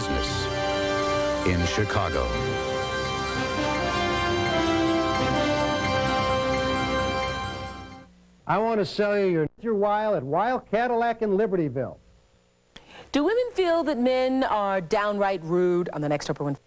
business in Chicago. I want to sell you your Weil at Weil Cadillac in Libertyville. Do women feel that men are downright rude? On the next Oprah Winfrey.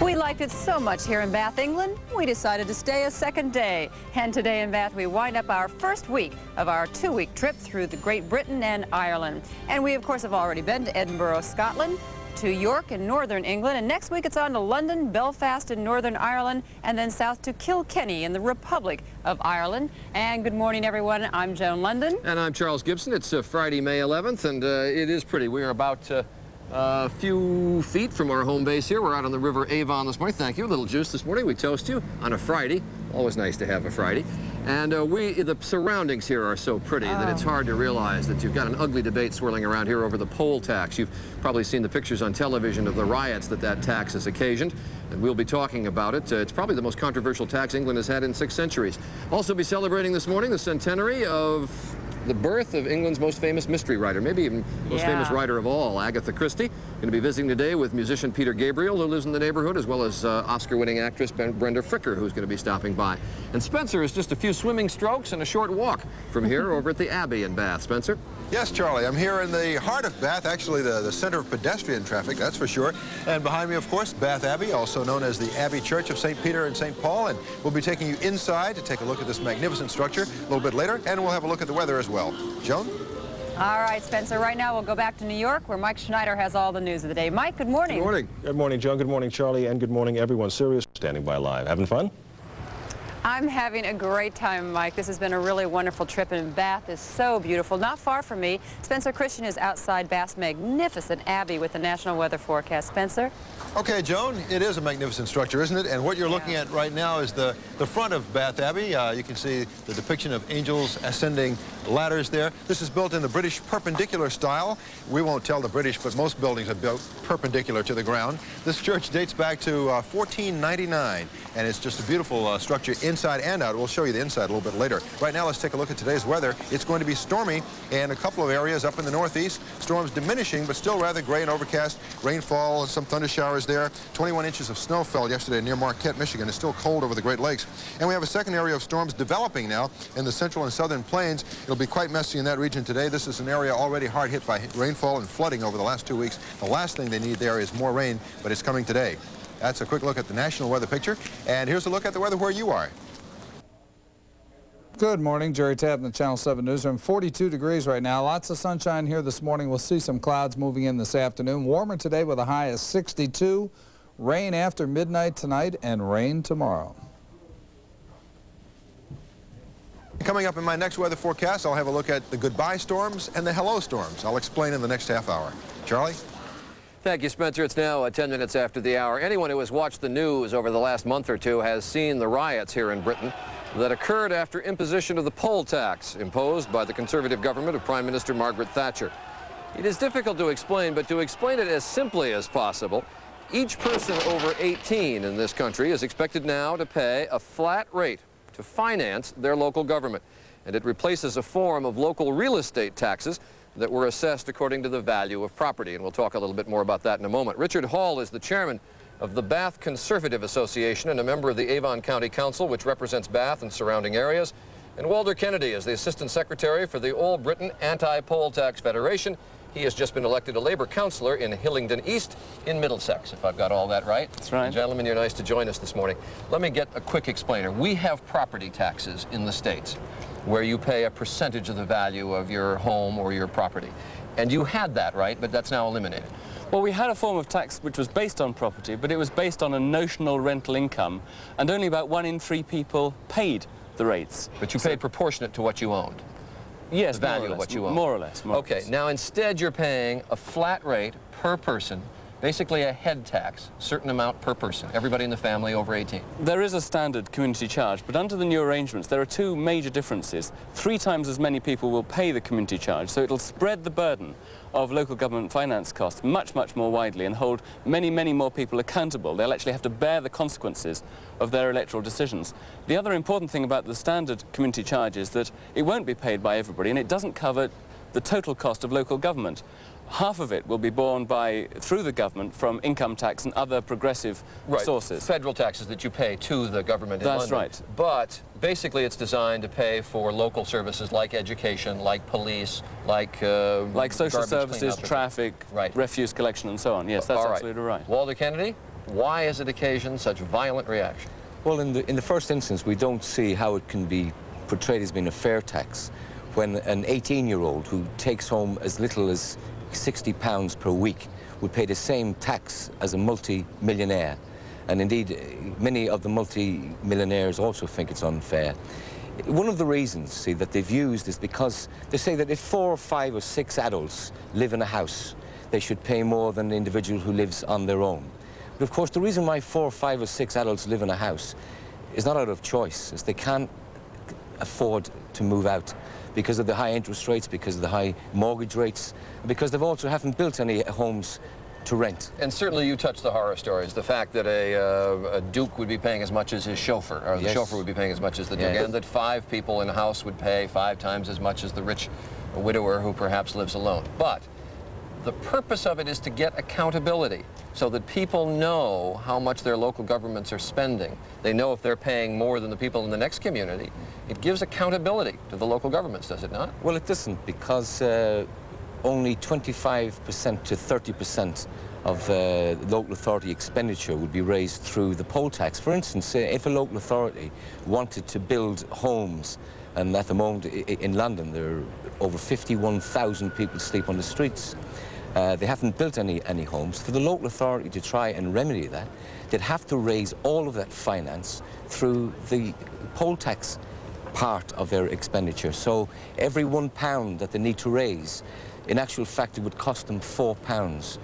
We liked it so much here in Bath, England, we decided to stay a second day. And today in Bath, we wind up our first week of our two-week trip through the Great Britain and Ireland. And we, of course, have already been to Edinburgh, Scotland, to York in northern England, and next week it's on to London, Belfast in Northern Ireland, and then south to Kilkenny in the Republic of Ireland. And good morning, everyone. I'm Joan London. And I'm Charles Gibson. It's Friday, May 11th, and it is pretty. We are about a few feet from our home base here. We're out on the River Avon this morning. Thank you. A little juice this morning. We toast you on a Friday. Always nice to have a Friday. And the surroundings here are so pretty that it's hard to realize that you've got an ugly debate swirling around here over the poll tax. You've probably seen the pictures on television of the riots that tax has occasioned, and we'll be talking about it. It's probably the most controversial tax England has had in 6 centuries. Also be celebrating this morning the centenary of the birth of England's most famous mystery writer, maybe even most famous writer of all, Agatha Christie. Going to be visiting today with musician Peter Gabriel, who lives in the neighborhood, as well as Oscar-winning actress Brenda Fricker, who's going to be stopping by. And Spencer is just a few swimming strokes and a short walk from here over at the Abbey in Bath. Spencer? Yes, Charlie, I'm here in the heart of Bath, actually the center of pedestrian traffic, that's for sure. And behind me, of course, Bath Abbey, also known as the Abbey Church of St. Peter and St. Paul. And we'll be taking you inside to take a look at this magnificent structure a little bit later, and we'll have a look at the weather as well. Joan? All right, Spencer, right now we'll go back to New York, where Mike Schneider has all the news of the day. Mike, good morning. Good morning. Good morning, Joan. Good morning, Charlie. And good morning, everyone. Sirius standing by live. Having fun? I'm having a great time, Mike. This has been a really wonderful trip, and Bath is so beautiful. Not far from me, Spencer Christian is outside Bath's magnificent Abbey with the National Weather Forecast. Spencer? Okay, Joan, it is a magnificent structure, isn't it? And what you're looking at right now is the front of Bath Abbey. You can see the depiction of angels ascending ladders there. This is built in the British perpendicular style. We won't tell the British, but most buildings are built perpendicular to the ground. This church dates back to 1499, and it's just a beautiful structure inside and out. We'll show you the inside a little bit later. Right now, let's take a look at today's weather. It's going to be stormy in a couple of areas up in the northeast. Storms diminishing, but still rather gray and overcast. Rainfall and some thunder showers there. 21 inches of snow fell yesterday near Marquette, Michigan. It's still cold over the Great Lakes. And we have a second area of storms developing now in the central and southern plains. It'll be quite messy in that region today. This is an area already hard hit by rainfall and flooding over the last 2 weeks. The last thing they need there is more rain, but it's coming today. That's a quick look at the national weather picture. And here's a look at the weather where you are. Good morning, Jerry Tapp in the Channel 7 Newsroom. 42 degrees right now. Lots of sunshine here this morning. We'll see some clouds moving in this afternoon. Warmer today with a high of 62. Rain after midnight tonight and rain tomorrow. Coming up in my next weather forecast, I'll have a look at the goodbye storms and the hello storms. I'll explain in the next half hour. Charlie? Thank you, Spencer. It's now 10 minutes after the hour. Anyone who has watched the news over the last month or two has seen the riots here in Britain that occurred after imposition of the poll tax imposed by the Conservative government of Prime Minister Margaret Thatcher. It is difficult to explain, but to explain it as simply as possible, each person over 18 in this country is expected now to pay a flat rate to finance their local government. And it replaces a form of local real estate taxes that were assessed according to the value of property. And we'll talk a little bit more about that in a moment. Richard Hall is the chairman of the Bath Conservative Association and a member of the Avon County Council, which represents Bath and surrounding areas. And Walter Kennedy is the assistant secretary for the All Britain Anti-Poll Tax Federation. He has just been elected a labor councillor in Hillingdon East in Middlesex, if I've got all that right. That's right. Gentlemen, you're nice to join us this morning. Let me get a quick explainer. We have property taxes in the States where you pay a percentage of the value of your home or your property. And you had that, right? But that's now eliminated. Well, we had a form of tax which was based on property, but it was based on a notional rental income, and only about 1 in 3 people paid the rates. But you paid proportionate to what you owned. Yes, the value of what you own. More or less. Okay, now instead you're paying a flat rate per person basically a head tax, certain amount per person, everybody in the family over 18. There is a standard community charge, but under the new arrangements there are two major differences. 3 times as many people will pay the community charge, so it'll spread the burden of local government finance costs much, much more widely and hold many, many more people accountable. They'll actually have to bear the consequences of their electoral decisions. The other important thing about the standard community charge is that it won't be paid by everybody, and it doesn't cover the total cost of local government. Half of it will be borne through the government from income tax and other progressive sources. Federal taxes that you pay to the government in London. That's right. But basically it's designed to pay for local services like education, like police, like social services, traffic, refuse collection and so on. Yes, that's absolutely right. Walter Kennedy, why has it occasioned such violent reaction? Well, in the first instance, we don't see how it can be portrayed as being a fair tax when an 18-year-old who takes home as little as £60 per week would pay the same tax as a multi-millionaire. And indeed, many of the multi-millionaires also think it's unfair. One of the reasons, see, that they've used is because they say that if 4 or 5 or 6 adults live in a house, they should pay more than an individual who lives on their own. But of course, the reason why 4 or 5 or 6 adults live in a house is not out of choice, is they can't afford to move out because of the high interest rates, because of the high mortgage rates, because they've also haven't built any homes to rent. And certainly you touched the horror stories, the fact that a duke would be paying as much as his chauffeur, or the chauffeur would be paying as much as the duke, and that 5 people in a house would pay 5 times as much as the rich widower who perhaps lives alone. But the purpose of it is to get accountability so that people know how much their local governments are spending. They know if they're paying more than the people in the next community. It gives accountability to the local governments, does it not? Well, it doesn't, because only 25% to 30% of local authority expenditure would be raised through the poll tax. For instance, if a local authority wanted to build homes, and at the moment in London there are over 51,000 people sleep on the streets. They haven't built any homes. For the local authority to try and remedy that, they'd have to raise all of that finance through the poll tax part of their expenditure. So every £1 that they need to raise, in actual fact, it would cost them £4.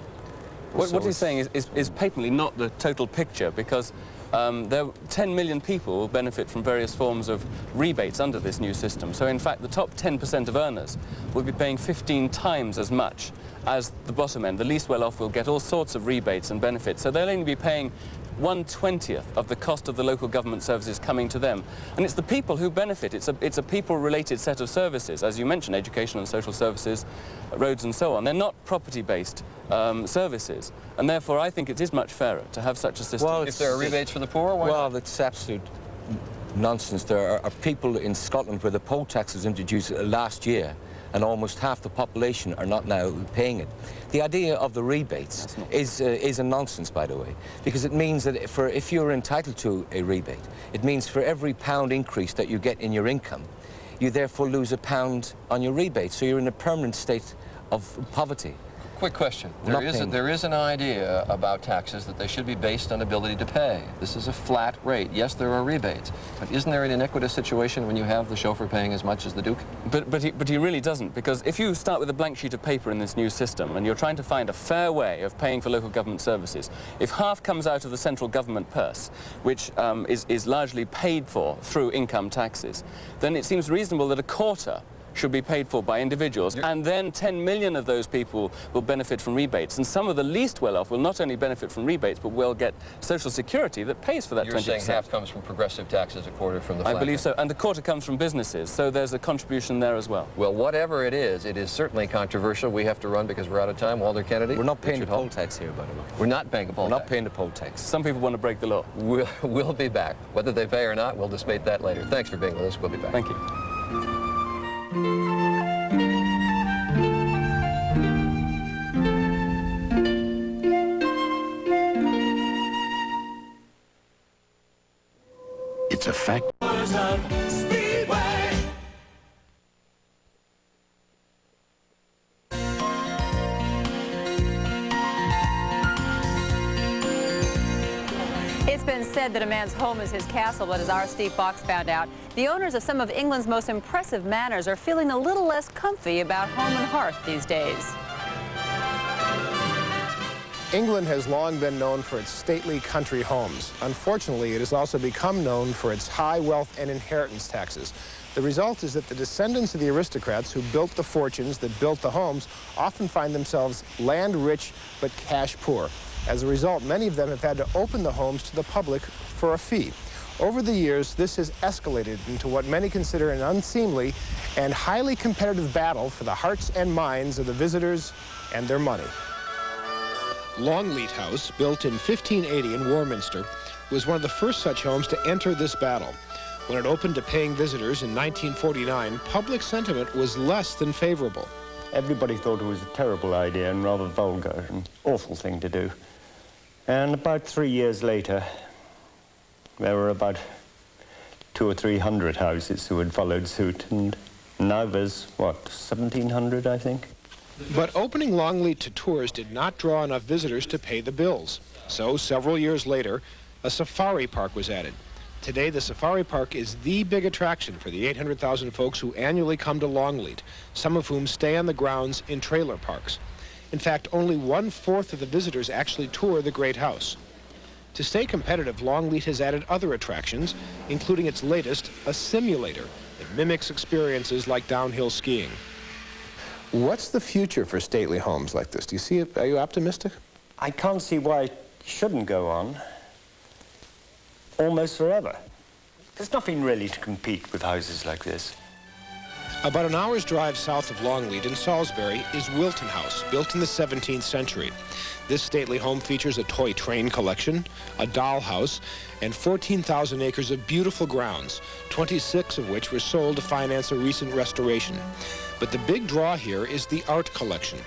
What he's saying is patently not the total picture, because 10 million people will benefit from various forms of rebates under this new system. So in fact, the top 10% of earners will be paying 15 times as much as the bottom end. The least well-off will get all sorts of rebates and benefits. So they'll only be paying 1/20th of the cost of the local government services coming to them. And it's the people who benefit. It's a people-related set of services, as you mentioned, education and social services, roads and so on. They're not property-based services. And therefore, I think it is much fairer to have such a system. Well, if there are rebates for the poor, why well, not? that's absolute nonsense. There are people in Scotland where the poll tax was introduced last year, and almost half the population are not now paying it. The idea of the rebates is a nonsense, by the way, because it means that if you're entitled to a rebate, it means for every £1 increase that you get in your income, you therefore lose £1 on your rebate, so you're in a permanent state of poverty. Quick question. There is an idea about taxes that they should be based on ability to pay. This is a flat rate. Yes, there are rebates, but isn't there an iniquitous situation when you have the chauffeur paying as much as the duke? But he really doesn't, because if you start with a blank sheet of paper in this new system and you're trying to find a fair way of paying for local government services, if half comes out of the central government purse, which is largely paid for through income taxes, then it seems reasonable that a quarter should be paid for by individuals, and then 10 million of those people will benefit from rebates. And some of the least well-off will not only benefit from rebates, but will get social security that pays for that 20%. You're saying half comes from progressive taxes, a quarter from the flat I believe rate. so, and a quarter comes from businesses, so there's a contribution there as well. Well, whatever it is certainly controversial. We have to run because we're out of time. Walter Kennedy? We're not paying the poll tax here, by the way. We're not paying a poll tax? We're not paying the poll tax. Some people want to break the law. We'll be back. Whether they pay or not, we'll debate that later. Thanks for being with us. We'll be back. Thank you. It's a fact. It's been said that a man's home is his castle, but as our Steve Fox found out, the owners of some of England's most impressive manors are feeling a little less comfy about home and hearth these days. England has long been known for its stately country homes. Unfortunately, it has also become known for its high wealth and inheritance taxes. The result is that the descendants of the aristocrats who built the fortunes that built the homes often find themselves land rich but cash poor. As a result, many of them have had to open the homes to the public for a fee. Over the years, this has escalated into what many consider an unseemly and highly competitive battle for the hearts and minds of the visitors and their money. Longleat House, built in 1580 in Warminster, was one of the first such homes to enter this battle. When it opened to paying visitors in 1949, public sentiment was less than favorable. Everybody thought it was a terrible idea and rather vulgar and awful thing to do. And about 3 years later, there were about 200 or 300 houses who had followed suit, and now there's, what, 1,700, I think? But opening Longleat to tours did not draw enough visitors to pay the bills. So, several years later, a safari park was added. Today, the safari park is the big attraction for the 800,000 folks who annually come to Longleat, some of whom stay on the grounds in trailer parks. In fact, only 1/4 of the visitors actually tour the Great House. To stay competitive, Longleat has added other attractions, including its latest, a simulator that mimics experiences like downhill skiing. What's the future for stately homes like this? Do you see it? Are you optimistic? I can't see why it shouldn't go on almost forever. There's nothing really to compete with houses like this. About an hour's drive south of Longleat in Salisbury is Wilton House, built in the 17th century. This stately home features a toy train collection, a dollhouse, and 14,000 acres of beautiful grounds, 26 of which were sold to finance a recent restoration. But the big draw here is the art collection.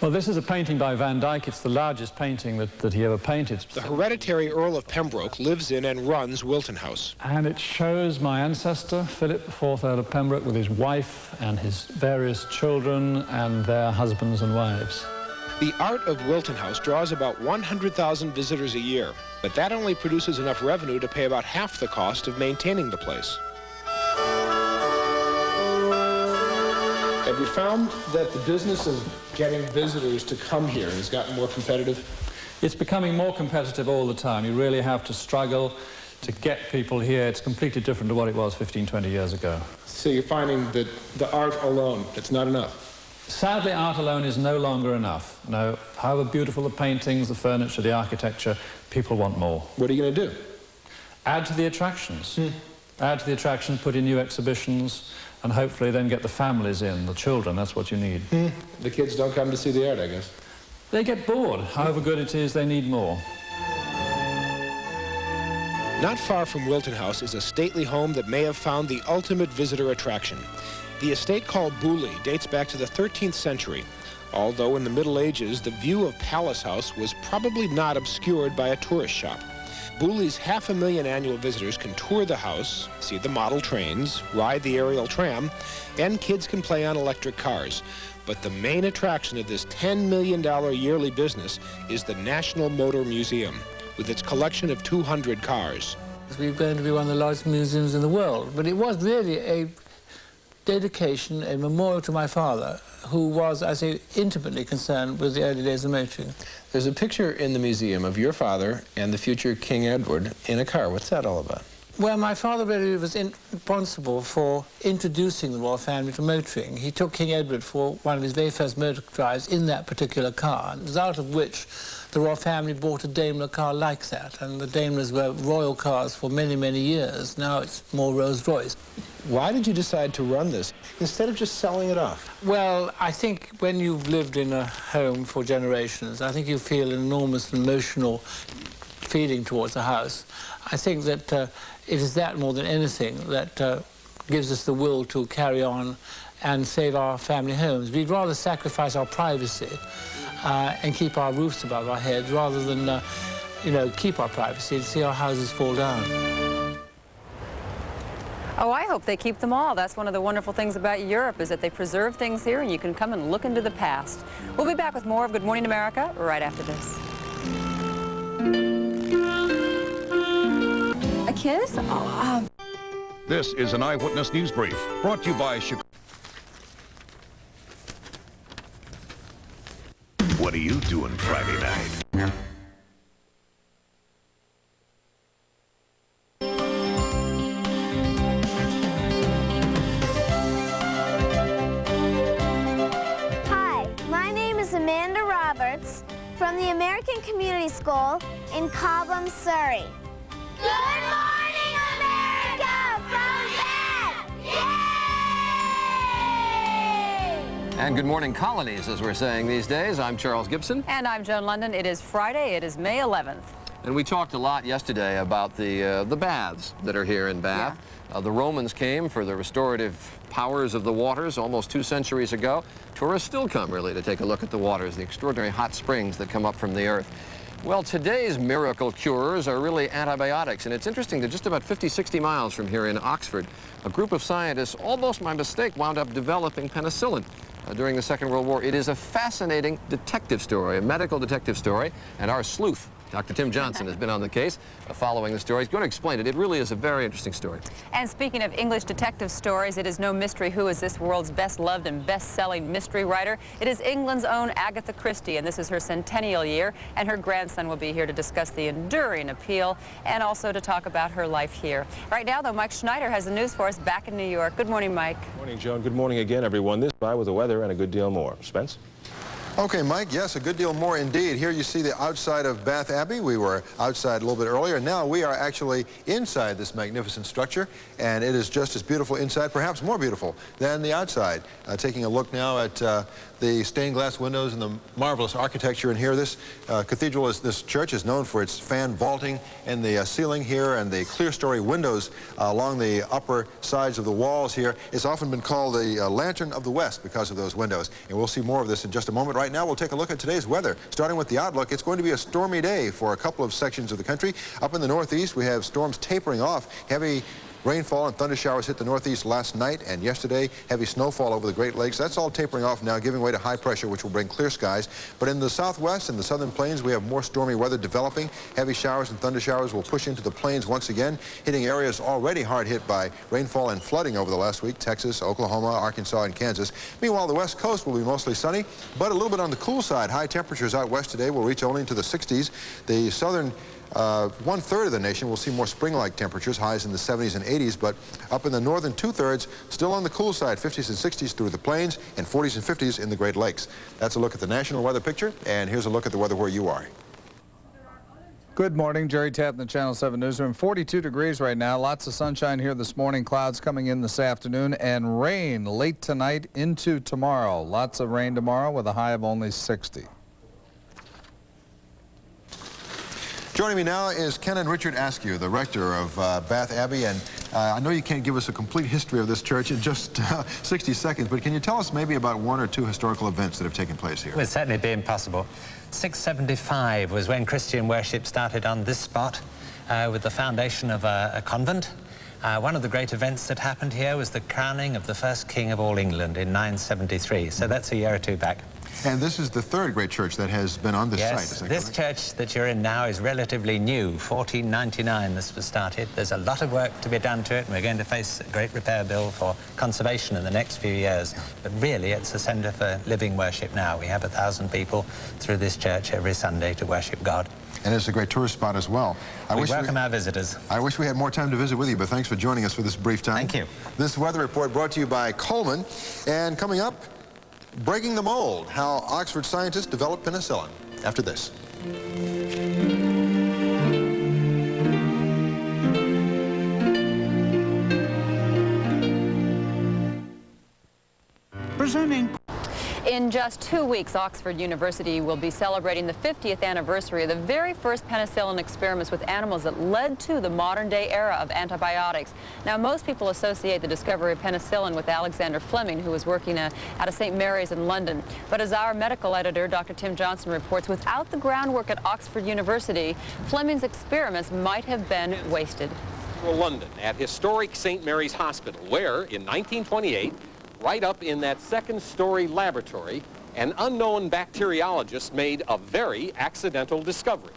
Well, this is a painting by Van Dyck. It's the largest painting that he ever painted. The hereditary Earl of Pembroke lives in and runs Wilton House. And it shows my ancestor, Philip IV, Earl of Pembroke, with his wife and his various children and their husbands and wives. The art of Wilton House draws about 100,000 visitors a year, but that only produces enough revenue to pay about half the cost of maintaining the place. Have you found that the business of getting visitors to come here has gotten more competitive? It's becoming more competitive all the time. You really have to struggle to get people here. It's completely different to what it was 15, 20 years ago. So you're finding that the art alone, it's not enough? Sadly, art alone is no longer enough. No, however beautiful the paintings, the furniture, the architecture, people want more. What are you going to do? Add to the attractions. Add to the attractions, put in new exhibitions, and hopefully then get the families in, the children. That's what you need. The kids don't come to see the art, I guess. They get bored. However good it is, they need more. Not far from Wilton House is a stately home that may have found the ultimate visitor attraction. The estate called Booley dates back to the 13th century, although in the Middle Ages, the view of Palace House was probably not obscured by a tourist shop. Booley's 500,000 annual visitors can tour the house, see the model trains, ride the aerial tram, and kids can play on electric cars. But the main attraction of this $10 million yearly business is the National Motor Museum, with its collection of 200 cars. We're going to be one of the largest museums in the world, but it was really a dedication, a memorial to my father, who was, I say, intimately concerned with the early days of motoring. There's a picture in the museum of your father and the future King Edward in a car. What's that all about? Well, my father really was responsible for introducing the royal family to motoring. He took King Edward for one of his very first motor drives in that particular car, as out of which the royal family bought a Daimler car like that, and the Daimlers were royal cars for many, many years. Now it's more Rolls-Royce. Why did you decide to run this instead of just selling it off? Well, I think when you've lived in a home for generations, I think you feel an enormous emotional feeling towards the house. I think that it is that more than anything that gives us the will to carry on and save our family homes. We'd rather sacrifice our privacy and keep our roofs above our heads rather than, you know, keep our privacy and see our houses fall down. Oh, I hope they keep them all. That's one of the wonderful things about Europe, is that they preserve things here and you can come and look into the past. We'll be back with more of Good Morning America right after this. A kiss? Oh, This is an Eyewitness News Brief, brought to you by Chicago. What are you doing Friday night? From the American Community School in Cobham, Surrey. Good morning, America, from Beth! Yay! And good morning, colonies, as we're saying these days. I'm Charles Gibson. And I'm Joan London. It is Friday. It is May 11th. And we talked a lot yesterday about the baths that are here in Bath. Yeah. The Romans came for the restorative powers of the waters almost 2 centuries ago. Tourists still come, really, to take a look at the waters, the extraordinary hot springs that come up from the earth. Well, today's miracle cures are really antibiotics, and it's interesting that just about 50, 60 miles from here in Oxford, a group of scientists, almost by mistake, wound up developing penicillin during the Second World War. It is a fascinating detective story, a medical detective story, and our sleuth, Dr. Tim Johnson, has been on the case following the story. He's going to explain it. It really is a very interesting story. And speaking of English detective stories, it is no mystery who is this world's best-loved and best-selling mystery writer. It is England's own Agatha Christie, and this is her centennial year, and her grandson will be here to discuss the enduring appeal and also to talk about her life here. Right now, though, Mike Schneider has the news for us back in New York. Good morning, Mike. Good morning, Joan. Good morning again, everyone. This by with the weather and a good deal more. Spence? Okay, Mike, yes, a good deal more indeed. Here you see the outside of Bath Abbey. We were outside a little bit earlier. Now we are actually inside this magnificent structure, and it is just as beautiful inside, perhaps more beautiful than the outside. Taking a look now at the stained glass windows and the marvelous architecture in here. This this church is known for its fan vaulting in the ceiling here and the clear-story windows along the upper sides of the walls here. It's often been called the Lantern of the West because of those windows, and we'll see more of this in just a moment. Right now, we'll take a look at today's weather. Starting with the outlook, it's going to be a stormy day for a couple of sections of the country. Up in the northeast, we have storms tapering off. Heavy rainfall and thunder showers hit the northeast last night and yesterday. Heavy snowfall over the Great Lakes. That's all tapering off now, giving way to high pressure, which will bring clear skies. But in the southwest and the southern plains, we have more stormy weather developing. Heavy showers and thunder showers will push into the plains once again, hitting areas already hard hit by rainfall and flooding over the last week: Texas, Oklahoma, Arkansas, and Kansas. Meanwhile, the west coast will be mostly sunny, but a little bit on the cool side. High temperatures out west today will reach only into the 60s. The southern 1/3 of the nation will see more spring-like temperatures, highs in the 70s and 80s, but up in the northern 2/3, still on the cool side, 50s and 60s through the plains and 40s and 50s in the Great Lakes. That's a look at the national weather picture, and here's a look at the weather where you are. Good morning. Jerry Tappan, the Channel 7 newsroom. 42 degrees right now. Lots of sunshine here this morning. Clouds coming in this afternoon, and rain late tonight into tomorrow. Lots of rain tomorrow with a high of only 60. Joining me now is Ken and Richard Askew, the rector of Bath Abbey, and I know you can't give us a complete history of this church in just 60 seconds, but can you tell us maybe about 1 or 2 historical events that have taken place here? Well, it's certainly been possible. 675 was when Christian worship started on this spot with the foundation of a convent. One of the great events that happened here was the crowning of the first king of all England in 973, so that's a year or 2 back. And this is the 3rd great church that has been on this site, yes, is that this correct? church that you're in now is relatively new. 1499 this was started. There's a lot of work to be done to it, and we're going to face a great repair bill for conservation in the next few years. But really, it's a centre for living worship now. We have 1,000 people through this church every Sunday to worship God. And it's a great tourist spot as well. We welcome our visitors. I wish we had more time to visit with you, but thanks for joining us for this brief time. Thank you. This weather report brought to you by Coleman. And coming up, breaking the mold, how Oxford scientists develop penicillin. After this. Presenting. In just 2 weeks, Oxford University will be celebrating the 50th anniversary of the very first penicillin experiments with animals that led to the modern-day era of antibiotics. Now, most people associate the discovery of penicillin with Alexander Fleming, who was working out of St. Mary's in London. But as our medical editor, Dr. Tim Johnson, reports, without the groundwork at Oxford University, Fleming's experiments might have been wasted. London at historic St. Mary's Hospital, where, in 1928, right up in that second-story laboratory, an unknown bacteriologist made a very accidental discovery.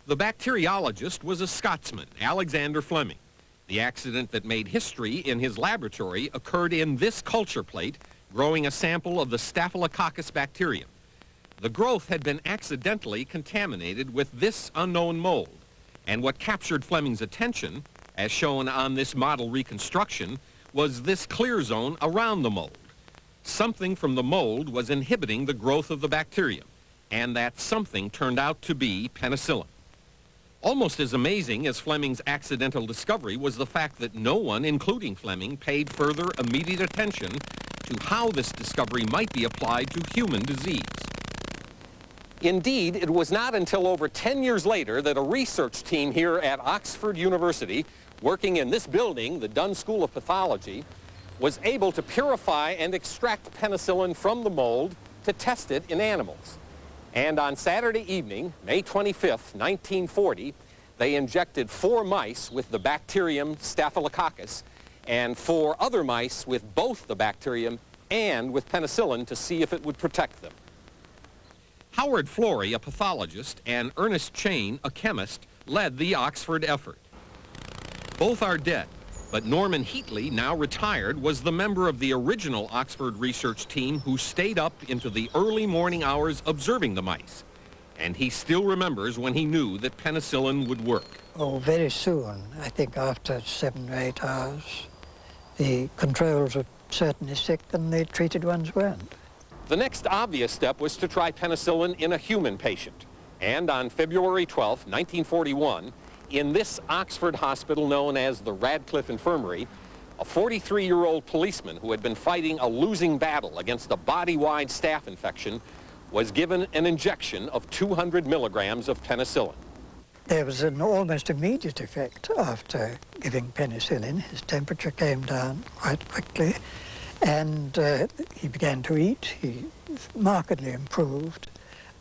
The bacteriologist was a Scotsman, Alexander Fleming. The accident that made history in his laboratory occurred in this culture plate, growing a sample of the Staphylococcus bacterium. The growth had been accidentally contaminated with this unknown mold. And what captured Fleming's attention, as shown on this model reconstruction, was this clear zone around the mold. Something from the mold was inhibiting the growth of the bacterium, and that something turned out to be penicillin. Almost as amazing as Fleming's accidental discovery was the fact that no one, including Fleming, paid further immediate attention to how this discovery might be applied to human disease. Indeed, it was not until over 10 years later that a research team here at Oxford University, working in this building, the Dunn School of Pathology, was able to purify and extract penicillin from the mold to test it in animals. And on Saturday evening, May 25th, 1940, they injected 4 mice with the bacterium Staphylococcus and 4 other mice with both the bacterium and with penicillin to see if it would protect them. Howard Florey, a pathologist, and Ernest Chain, a chemist, led the Oxford effort. Both are dead, but Norman Heatley, now retired, was the member of the original Oxford research team who stayed up into the early morning hours observing the mice. And he still remembers when he knew that penicillin would work. Oh, very soon, I think after 7 or 8 hours, the controls were certainly sick and the treated ones weren't. The next obvious step was to try penicillin in a human patient. And on February 12, 1941, in this Oxford hospital known as the Radcliffe Infirmary, a 43-year-old policeman who had been fighting a losing battle against a body-wide staph infection was given an injection of 200 milligrams of penicillin. There was an almost immediate effect after giving penicillin. His temperature came down quite quickly, and he began to eat. He markedly improved,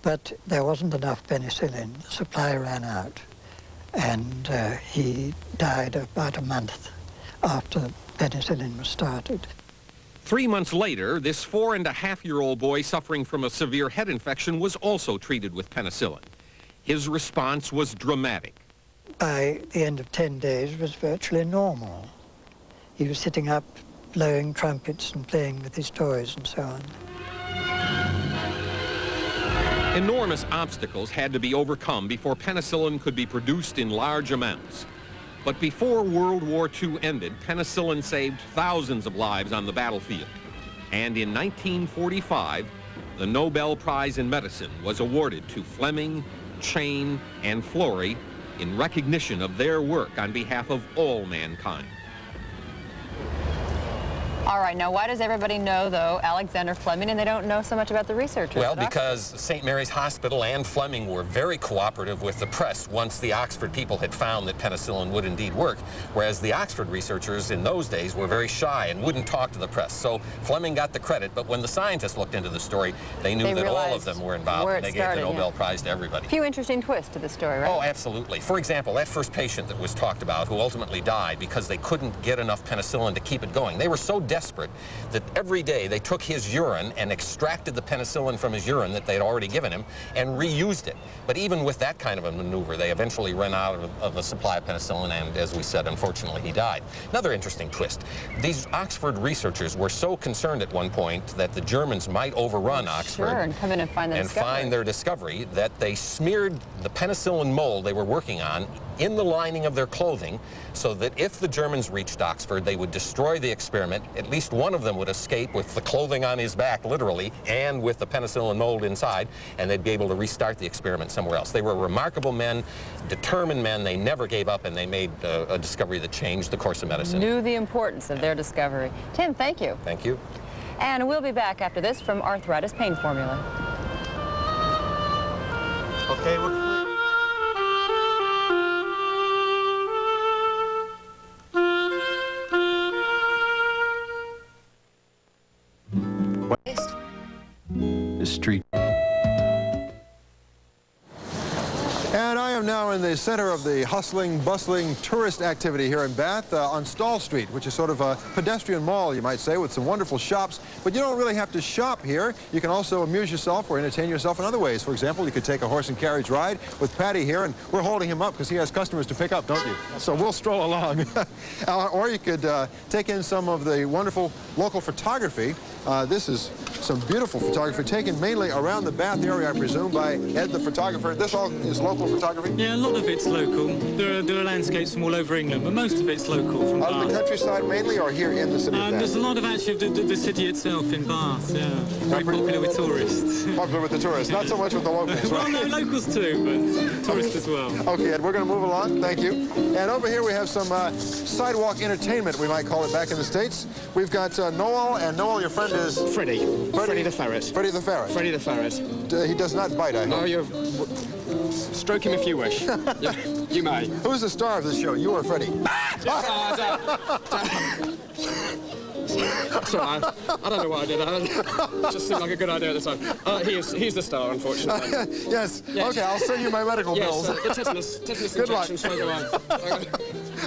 but there wasn't enough penicillin. The supply ran out, and he died about a month after penicillin was started. 3 months later, this 4-and-a-half-year-old boy suffering from a severe head infection was also treated with penicillin. His response was dramatic. By the end of 10 days, it was virtually normal. He was sitting up, blowing trumpets and playing with his toys and so on. Enormous obstacles had to be overcome before penicillin could be produced in large amounts. But before World War II ended, penicillin saved thousands of lives on the battlefield. And in 1945, the Nobel Prize in Medicine was awarded to Fleming, Chain, and Florey in recognition of their work on behalf of all mankind. All right, now why does everybody know, though, Alexander Fleming, and they don't know so much about the researchers? Well, because St. Mary's Hospital and Fleming were very cooperative with the press once the Oxford people had found that penicillin would indeed work, whereas the Oxford researchers in those days were very shy and wouldn't talk to the press. So Fleming got the credit, but when the scientists looked into the story, they knew that all of them were involved, and they gave the Nobel Prize to everybody. A few interesting twists to the story, right? Oh, absolutely. For example, that first patient that was talked about who ultimately died because they couldn't get enough penicillin to keep it going. They were so desperate that every day they took his urine and extracted the penicillin from his urine that they'd already given him and reused it. But even with that kind of a maneuver, they eventually ran out of the supply of penicillin, and as we said, unfortunately, he died. Another interesting twist. These Oxford researchers were so concerned at one point that the Germans might overrun Oxford and come in and find their discovery that they smeared the penicillin mold they were working on in the lining of their clothing so that if the Germans reached Oxford, they would destroy the experiment. At least one of them would escape with the clothing on his back, literally, and with the penicillin mold inside, and they'd be able to restart the experiment somewhere else. They were remarkable men, determined men. They never gave up, and they made a discovery that changed the course of medicine. Knew the importance of their discovery. Tim, thank you. Thank you. And we'll be back after this from Arthritis Pain Formula. Okay, we're street. And I am now in the center of the hustling, bustling tourist activity here in Bath on Stall Street, which is sort of a pedestrian mall, you might say, with some wonderful shops. But you don't really have to shop here. You can also amuse yourself or entertain yourself in other ways. For example, you could take a horse and carriage ride with Patty here, and we're holding him up because he has customers to pick up, don't you? So we'll stroll along. Or you could take in some of the wonderful local photography. This is some beautiful photography taken mainly around the Bath area, I presume, by Ed, the photographer. This all is local photography? Yeah, a lot of it's local. There are landscapes from all over England, but most of it's local from Bath. Out of the countryside mainly, or here in the city of Bath? There's a lot of actually of the city itself in Bath, yeah. Very popular with tourists. Popular with the tourists, not so much with the locals, right? Well, no, locals too, but tourists as well. Okay, Ed, we're going to move along. Thank you. And over here we have some sidewalk entertainment, we might call it back in the States. We've got Noel, and Noel, your friend is... Freddie the ferret. Freddie the ferret. Freddie the ferret. He does not bite, I hope. No, you stroke him if you wish. Yeah, you may. Who's the star of this show, you or Freddie? Sorry, I don't know what I did. It just seemed like a good idea at the time. He's the star, unfortunately. Yes. Okay, I'll send you my medical bills. The tetanus Good luck. injections go on.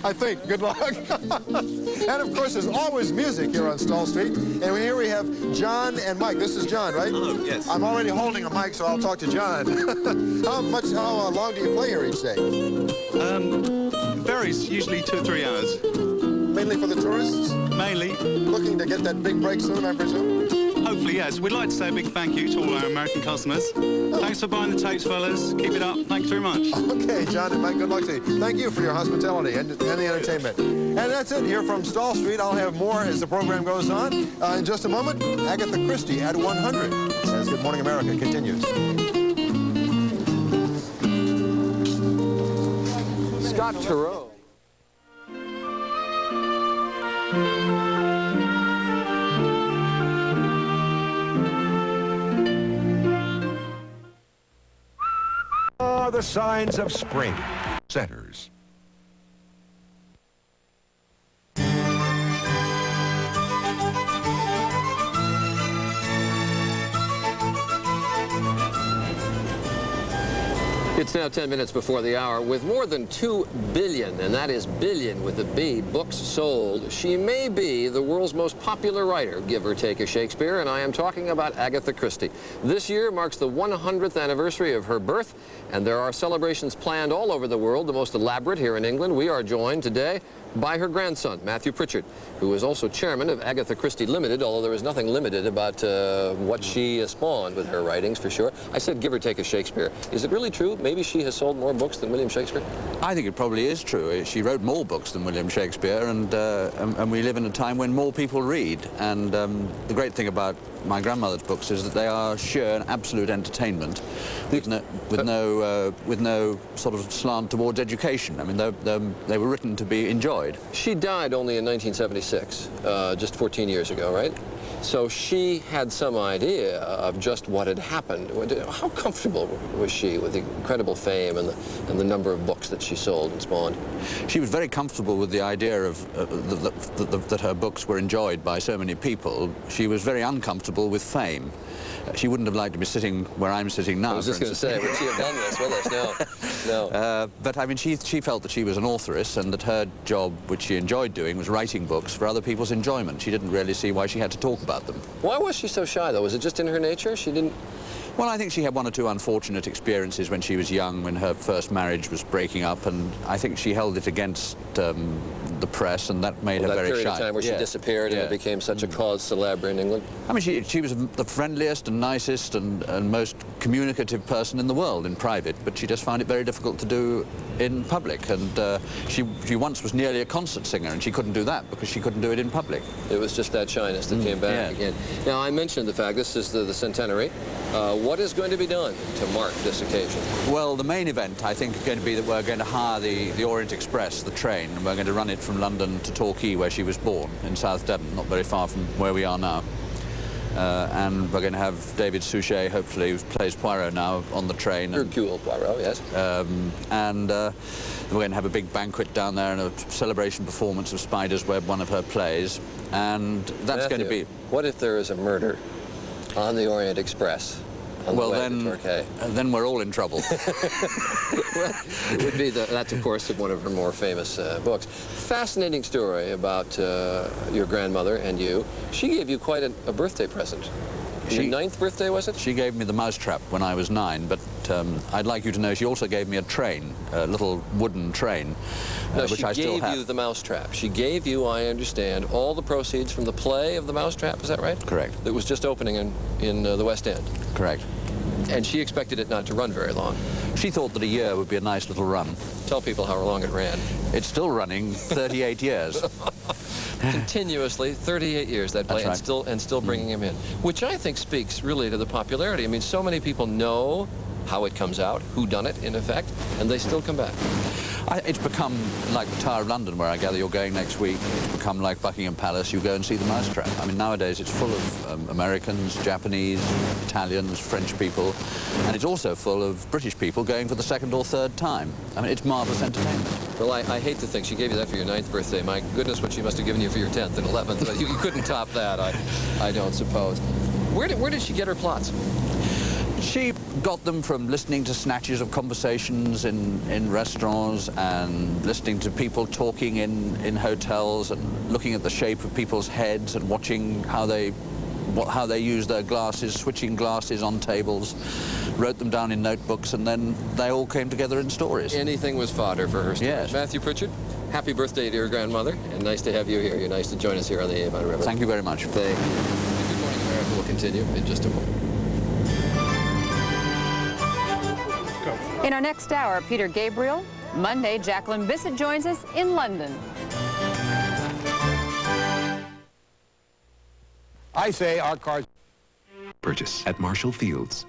I think. Good luck. And of course, there's always music here on Stall Street. And here we have John and Mike. This is John, right? Hello, yes. I'm already holding a mic, so I'll talk to John. How long do you play here each day? Varies, usually 2 or 3 hours. Mainly for the tourists? Mainly. Looking to get that big break soon, I presume? Hopefully, yes. We'd like to say a big thank you to all our American customers. Thanks for buying the tapes, fellas. Keep it up. Thanks very much. Okay, John and Mike, good luck to you. Thank you for your hospitality and the entertainment. And that's it here from Stall Street. I'll have more as the program goes on. In just a moment, Agatha Christie at 100 as Good Morning America continues. Scott Turow. The signs of spring. Centers. It's now 10 minutes before the hour. With more than 2 billion, and that is billion with a B, books sold, she may be the world's most popular writer, give or take a Shakespeare, and I am talking about Agatha Christie. This year marks the 100th anniversary of her birth, and there are celebrations planned all over the world, the most elaborate here in England. We are joined today by her grandson, Matthew Pritchard, who is also chairman of Agatha Christie Limited, although there is nothing limited about what she spawned with her writings, for sure. I said give or take a Shakespeare. Is it really true? Maybe she has sold more books than William Shakespeare? I think it probably is true. She wrote more books than William Shakespeare, and we live in a time when more people read. And the great thing about my grandmother's books is that they are sheer and absolute entertainment, with no sort of slant towards education. I mean, they were written to be enjoyed. She died only in 1976, just 14 years ago, right? So she had some idea of just what had happened. How comfortable was she with the incredible fame and the number of books that she sold and spawned? She was very comfortable with the idea of that her books were enjoyed by so many people. She was very uncomfortable with fame. She wouldn't have liked to be sitting where I'm sitting now. I was just going to say, would she have done this with us? No. But I mean, she felt that she was an authoress and that her job, which she enjoyed doing, was writing books for other people's enjoyment. She didn't really see why she had to talk about them. Why was she so shy, though? Was it just in her nature? She didn't... Well, I think she had 1 or 2 unfortunate experiences when she was young, when her first marriage was breaking up, and I think she held it against the press, and that made her very shy. That period of time where she disappeared and it became such a cause célèbre in England? I mean, she was the friendliest and nicest and most communicative person in the world in private, but she just found it very difficult to do in public, and she once was nearly a concert singer, and she couldn't do that because she couldn't do it in public. It was just that shyness that came back again. Now, I mentioned the fact this is the centenary. What is going to be done to mark this occasion? Well, the main event, I think, is going to be that we're going to hire the Orient Express, the train, and we're going to run it from London to Torquay, where she was born, in South Devon, not very far from where we are now. And we're going to have David Suchet, hopefully, who plays Poirot now, on the train. Hercule Poirot, yes. And we're going to have a big banquet down there and a celebration performance of Spider's Web, one of her plays. And that's going to be... What if there is a murder on the Orient Express? Well, then we're all in trouble. Well, that's, of course, one of her more famous books. Fascinating story about your grandmother and you. She gave you quite a birthday present. Your 9th birthday, was it? She gave me the mousetrap when I was 9, but I'd like you to know she also gave me a train, a little wooden train, which I still have. She gave you the mousetrap. She gave you, I understand, all the proceeds from the play of the mousetrap. Is that right? Correct. That was just opening in the West End. Correct. And she expected it not to run very long. She thought that a year would be a nice little run. Tell people how long it ran. It's still running 38 years. Continuously, 38 years, that play, That's right. and still bringing him in. Which I think speaks really to the popularity. I mean, so many people know how it comes out, who done it, in effect, and they still come back. It's become like the Tower of London, where I gather you're going next week. It's become like Buckingham Palace. You go and see the mousetrap. I mean, nowadays it's full of Americans, Japanese, Italians, French people, and it's also full of British people going for the second or third time. I mean, it's marvelous entertainment. Well, I hate to think she gave you that for your 9th birthday. My goodness, what she must have given you for your 10th and 11th. But you couldn't top that, I don't suppose. Where did she get her plots? She got them from listening to snatches of conversations in restaurants and listening to people talking in hotels and looking at the shape of people's heads and watching how they use their glasses, switching glasses on tables, wrote them down in notebooks, and then they all came together in stories. Anything was fodder for her stories. Yes. Matthew Pritchard, happy birthday to your grandmother, and nice to have you here. You're nice to join us here on the Avon River. Thank you very much. Thank you. Good Morning America will continue in just a moment. In our next hour, Peter Gabriel. Monday, Jacqueline Bissett joins us in London. I say our cars. Purchase at Marshall Fields.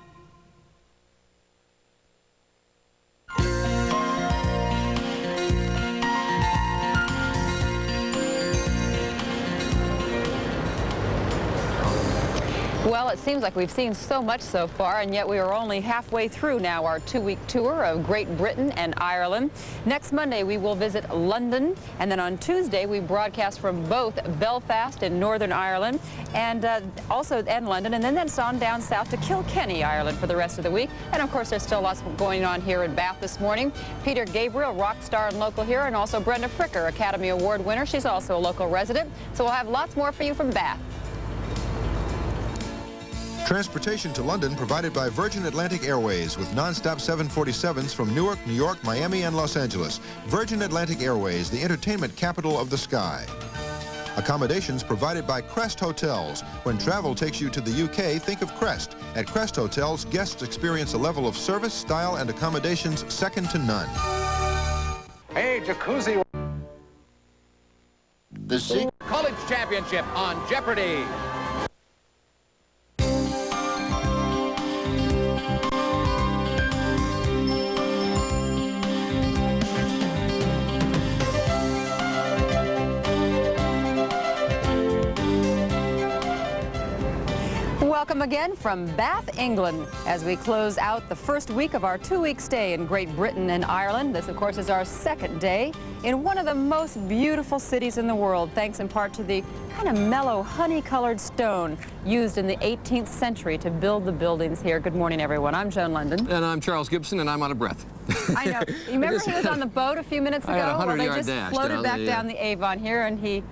Well, it seems like we've seen so much so far, and yet we are only halfway through now our 2-week tour of Great Britain and Ireland. Next Monday, we will visit London, and then on Tuesday, we broadcast from both Belfast in Northern Ireland and London, and then that's on down south to Kilkenny, Ireland for the rest of the week. And of course, there's still lots going on here in Bath this morning. Peter Gabriel, rock star and local here, and also Brenda Fricker, Academy Award winner. She's also a local resident. So we'll have lots more for you from Bath. Transportation to London provided by Virgin Atlantic Airways with non-stop 747s from Newark, New York, Miami, and Los Angeles. Virgin Atlantic Airways, the entertainment capital of the sky. Accommodations provided by Crest Hotels. When travel takes you to the UK, think of Crest. At Crest Hotels, guests experience a level of service, style, and accommodations second to none. Hey, jacuzzi. The Senior College Championship on Jeopardy! Welcome again from Bath, England, as we close out the first week of our 2-week stay in Great Britain and Ireland. This, of course, is our second day in one of the most beautiful cities in the world, thanks in part to the kind of mellow, honey-colored stone used in the 18th century to build the buildings here. Good morning, everyone. I'm Joan London. And I'm Charles Gibson, and I'm out of breath. I know. You remember he was on the boat a few minutes ago? I had a 100-yard well, they just floated back down the Avon here, and he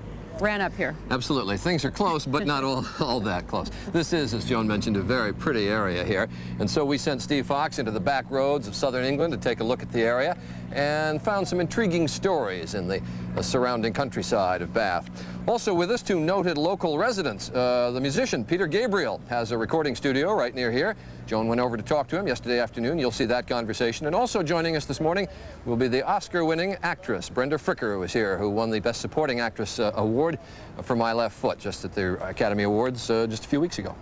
ran up here. Absolutely. Things are close, but not all that close. This is, as Joan mentioned, a very pretty area here. And so we sent Steve Fox into the back roads of southern England to take a look at the area and found some intriguing stories in the surrounding countryside of Bath. Also with us, two noted local residents. The musician Peter Gabriel has a recording studio right near here. Joan went over to talk to him yesterday afternoon. You'll see that conversation. And also joining us this morning will be the Oscar-winning actress, Brenda Fricker, who is here, who won the Best Supporting Actress award for My Left Foot just at the Academy Awards just a few weeks ago.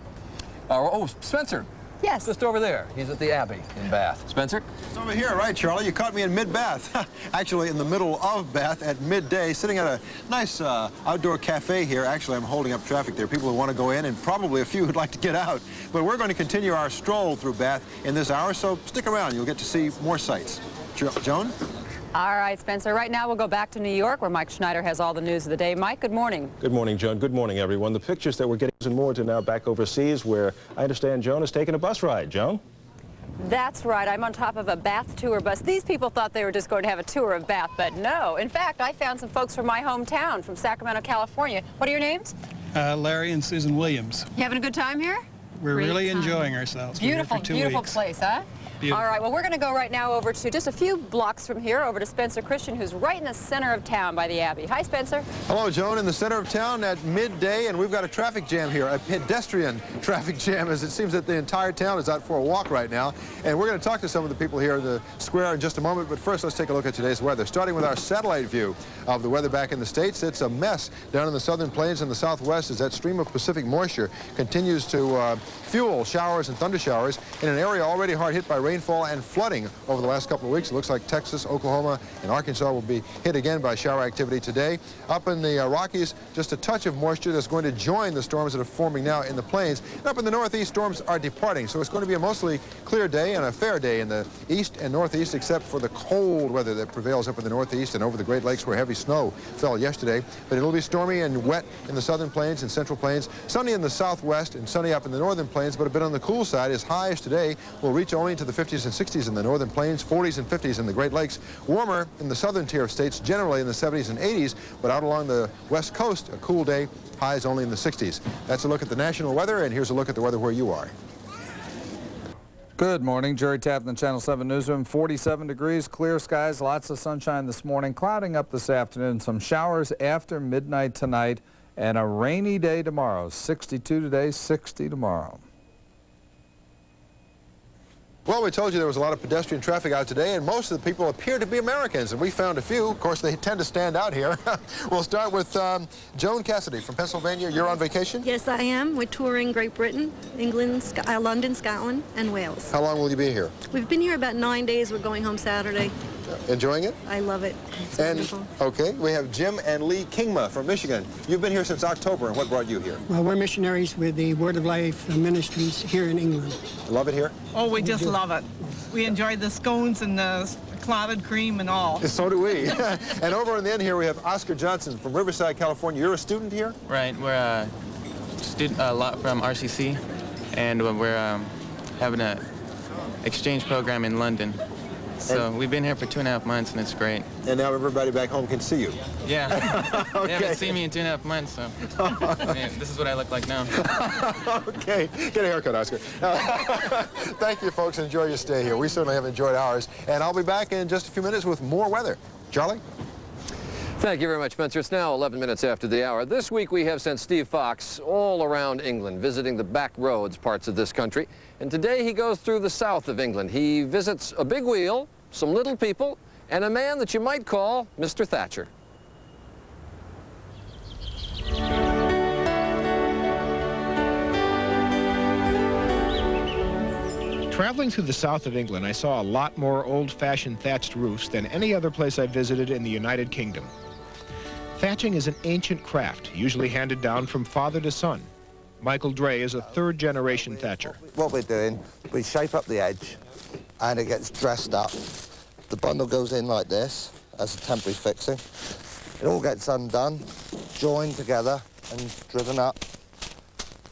Oh, Spencer. Yes. Just over there. He's at the Abbey in Bath. Spencer? It's over here, right, Charlie? You caught me in mid-Bath. Actually, in the middle of Bath at midday, sitting at a nice outdoor cafe here. Actually, I'm holding up traffic there. People who want to go in, and probably a few who'd like to get out. But we're going to continue our stroll through Bath in this hour, so stick around. You'll get to see more sights. Joan? All right, Spencer. Right now, we'll go back to New York, where Mike Schneider has all the news of the day. Mike, good morning. Good morning, Joan. Good morning, everyone. The pictures that we're getting and more to now back overseas, where I understand Joan is taking a bus ride. Joan? That's right. I'm on top of a Bath tour bus. These people thought they were just going to have a tour of Bath, but no. In fact, I found some folks from my hometown, from Sacramento, California. What are your names? Larry and Susan Williams. You having a good time here? We're really enjoying ourselves. Beautiful, beautiful place, huh? Beautiful. All right, well, we're going to go right now over to just a few blocks from here, over to Spencer Christian, who's right in the center of town by the Abbey. Hi, Spencer. Hello, Joan, in the center of town at midday, and we've got a traffic jam here, a pedestrian traffic jam, as it seems that the entire town is out for a walk right now. And we're going to talk to some of the people here in the square in just a moment, but first let's take a look at today's weather. Starting with our satellite view of the weather back in the States, it's a mess down in the southern plains and the southwest as that stream of Pacific moisture continues to fuel showers and thunder showers in an area already hard hit by rainfall and flooding over the last couple of weeks. It looks like Texas, Oklahoma, and Arkansas will be hit again by shower activity today. Up in the Rockies, just a touch of moisture that's going to join the storms that are forming now in the plains. And up in the northeast, storms are departing, so it's going to be a mostly clear day and a fair day in the east and northeast, except for the cold weather that prevails up in the northeast and over the Great Lakes where heavy snow fell yesterday. But it'll be stormy and wet in the southern plains and central plains, sunny in the southwest and sunny up in the northern plains, but a bit on the cool side. As high as today will reach only to the 50s and 60s in the northern plains, 40s and 50s in the Great Lakes. Warmer in the southern tier of states, generally in the 70s and 80s, but out along the west coast, a cool day, highs only in the 60s. That's a look at the national weather, and here's a look at the weather where you are. Good morning. Jerry Tappan, Channel 7 Newsroom. 47 degrees, clear skies, lots of sunshine this morning, clouding up this afternoon, some showers after midnight tonight, and a rainy day tomorrow. 62 today, 60 tomorrow. Well, we told you there was a lot of pedestrian traffic out today, and most of the people appear to be Americans, and we found a few. Of course, they tend to stand out here. We'll start with Joan Cassidy from Pennsylvania. You're on vacation? Yes, I am. We're touring Great Britain, England, London, Scotland, and Wales. How long will you be here? We've been here about 9 days. We're going home Saturday. Enjoying it? I love it. It's wonderful. Okay, we have Jim and Lee Kingma from Michigan. You've been here since October, and what brought you here? Well, we're missionaries with the Word of Life Ministries here in England. Love it here? Oh, we just love it. We enjoy the scones and the clotted cream and all. So do we. And over on the end here, we have Oscar Johnson from Riverside, California. You're a student here? Right. We're a student from RCC, and we're having an exchange program in London. So we've been here for 2.5 months, and it's great. And now everybody back home can see you. Yeah. Okay. They haven't seen me in 2.5 months, so this is what I look like now. Okay. Get a haircut, Oscar. Thank you, folks. Enjoy your stay here. We certainly have enjoyed ours. And I'll be back in just a few minutes with more weather. Charlie? Thank you very much, Spencer. It's now 11 minutes after the hour. This week we have sent Steve Fox all around England, visiting the back roads parts of this country. And today he goes through the south of England. He visits a big wheel, some little people, and a man that you might call Mr. Thatcher. Traveling through the south of England, I saw a lot more old-fashioned thatched roofs than any other place I visited in the United Kingdom. Thatching is an ancient craft, usually handed down from father to son. Michael Dre is a third-generation thatcher. What we're doing, we shape up the edge, and it gets dressed up. The bundle goes in like this, as a temporary fixing. It all gets undone, joined together, and driven up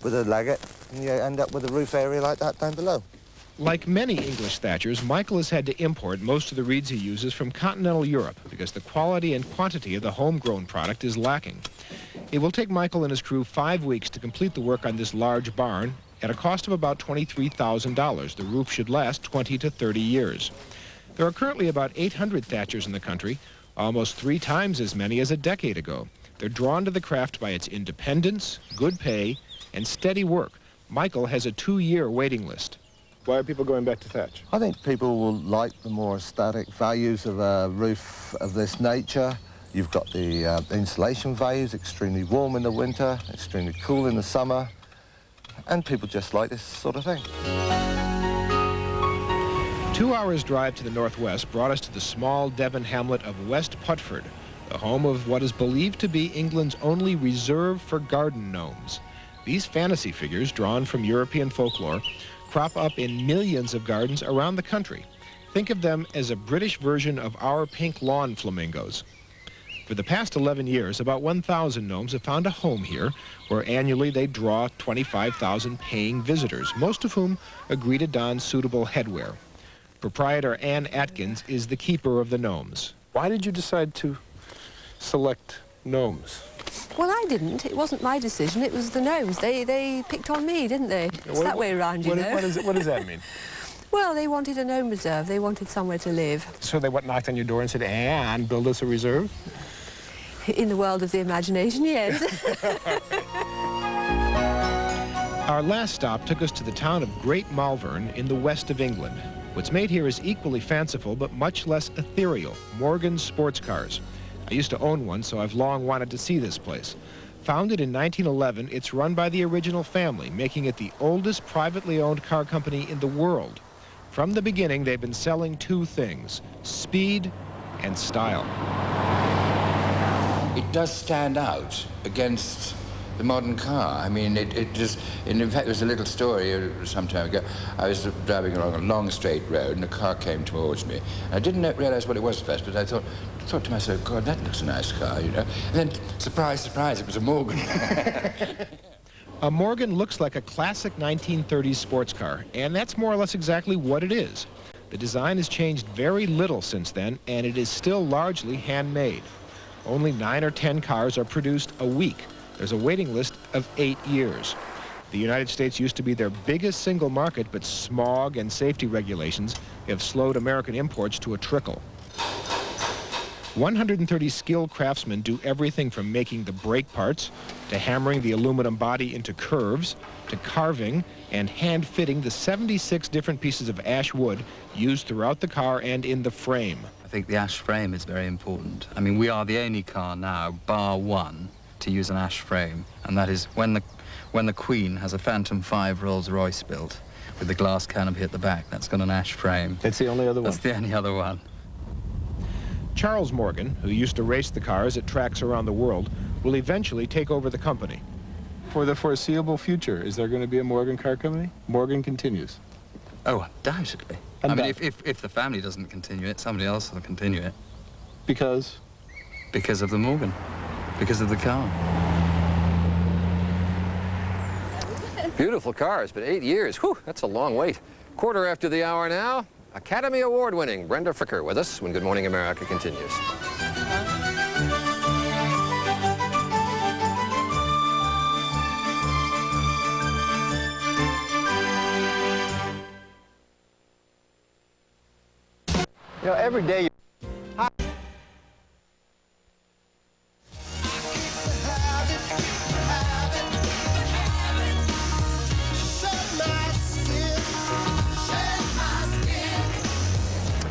with a legget, and you end up with a roof area like that down below. Like many English thatchers, Michael has had to import most of the reeds he uses from continental Europe because the quality and quantity of the homegrown product is lacking. It will take Michael and his crew 5 weeks to complete the work on this large barn at a cost of about $23,000. The roof should last 20 to 30 years. There are currently about 800 thatchers in the country, almost 3 times as many as a decade ago. They're drawn to the craft by its independence, good pay, and steady work. Michael has a 2-year waiting list. Why are people going back to thatch? I think people will like the more aesthetic values of a roof of this nature. You've got the insulation values, extremely warm in the winter, extremely cool in the summer, and people just like this sort of thing. 2 hours' drive to the northwest brought us to the small Devon hamlet of West Putford, the home of what is believed to be England's only reserve for garden gnomes. These fantasy figures, drawn from European folklore, crop up in millions of gardens around the country. Think of them as a British version of our pink lawn flamingos. For the past 11 years, about 1,000 gnomes have found a home here, where annually they draw 25,000 paying visitors, most of whom agree to don suitable headwear. Proprietor Ann Atkins is the keeper of the gnomes. Why did you decide to select gnomes? Well, I didn't. It wasn't my decision. It was the gnomes. They picked on me, didn't they? It's that way around, you know. What does that mean? Well, they wanted an own reserve. They wanted somewhere to live. So they knocked on your door and said, and build us a reserve? In the world of the imagination, yes. Our last stop took us to the town of Great Malvern in the west of England. What's made here is equally fanciful, but much less ethereal, Morgan's sports cars. I used to own one, so I've long wanted to see this place. Founded in 1911, it's run by the original family, making it the oldest privately owned car company in the world. From the beginning, they've been selling two things, speed and style. It does stand out against the modern car. I mean, it just, and in fact, there was a little story some time ago. I was driving along a long straight road and a car came towards me. I didn't realize what it was first, but I thought to myself, God, that looks a nice car, you know. And then, surprise, surprise, it was a Morgan. A Morgan looks like a classic 1930s sports car, and that's more or less exactly what it is. The design has changed very little since then, and it is still largely handmade. Only 9 or 10 cars are produced a week. There's a waiting list of 8 years. The United States used to be their biggest single market, but smog and safety regulations have slowed American imports to a trickle. 130 skilled craftsmen do everything from making the brake parts, to hammering the aluminum body into curves, to carving and hand-fitting the 76 different pieces of ash wood used throughout the car and in the frame. I think the ash frame is very important. I mean, we are the only car now, bar one, to use an ash frame, and that is when the Queen has a Phantom 5 Rolls-Royce built with the glass canopy at the back. That's got an ash frame. That's the only other one? That's the only other one. Charles Morgan, who used to race the cars at tracks around the world, will eventually take over the company. For the foreseeable future, is there going to be a Morgan car company? Morgan continues. Oh, undoubtedly. I mean, if the family doesn't continue it, somebody else will continue it. Because? Because of the Morgan. Because of the car. Beautiful cars, but 8 years. Whew, that's a long wait. Quarter after the hour now. Academy Award-winning Brenda Fricker with us when Good Morning America continues. You know, every day you...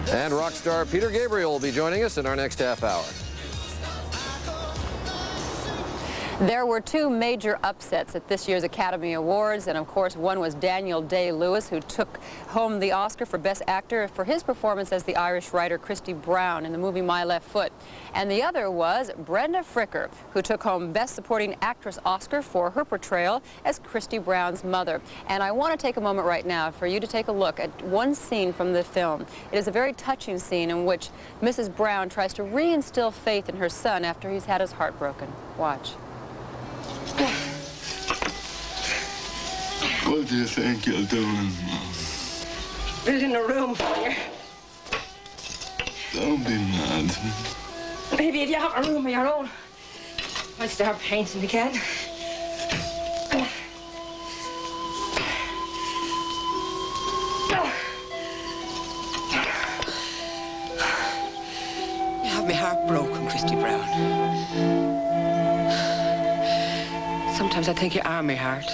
And rock star Peter Gabriel will be joining us in our next half hour. There were two major upsets at this year's Academy Awards, and of course one was Daniel Day-Lewis, who took home the Oscar for Best Actor for his performance as the Irish writer Christy Brown in the movie My Left Foot. And the other was Brenda Fricker, who took home Best Supporting Actress Oscar for her portrayal as Christy Brown's mother. And I want to take a moment right now for you to take a look at one scene from the film. It is a very touching scene in which Mrs. Brown tries to reinstill faith in her son after he's had his heart broken. Watch. What do you think you're doing? Building a room for you. Don't be mad. Maybe if you have a room of your own, I'll start painting again. You have my heart broken, Christy Brown. Sometimes I think you are my heart.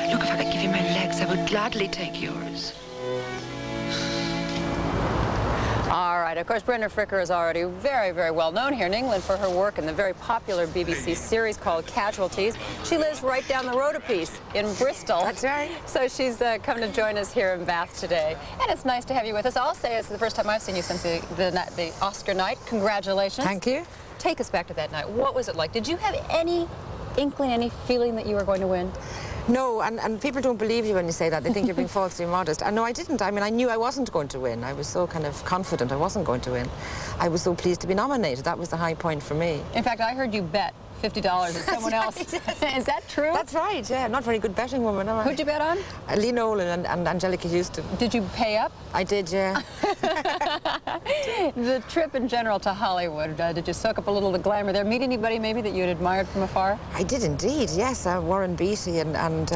Look, if I could give you my legs, I would gladly take yours. All right, of course, Brenda Fricker is already very, very well known here in England for her work in the very popular BBC series called Casualties. She lives right down the road a piece in Bristol. That's right. So she's come to join us here in Bath today. And it's nice to have you with us. I'll say it's the first time I've seen you since the Oscar night. Congratulations. Thank you. Take us back to that night. What was it like? Did you have any inkling, any feeling that you were going to win? No, and people don't believe you when you say that. They think you're being falsely modest. And no, I didn't. I mean, I knew I wasn't going to win. I was so kind of confident I wasn't going to win. I was so pleased to be nominated. That was the high point for me. In fact, I heard you bet $50 at someone else. Is that true? That's right, yeah. Not a very good betting woman, am I? Who'd you bet on? Lee Nolan and Angelica Houston. Did you pay up? I did, yeah. The trip in general to Hollywood, did you soak up a little of the glamour there? Meet anybody maybe that you had admired from afar? I did indeed, yes. Warren Beatty and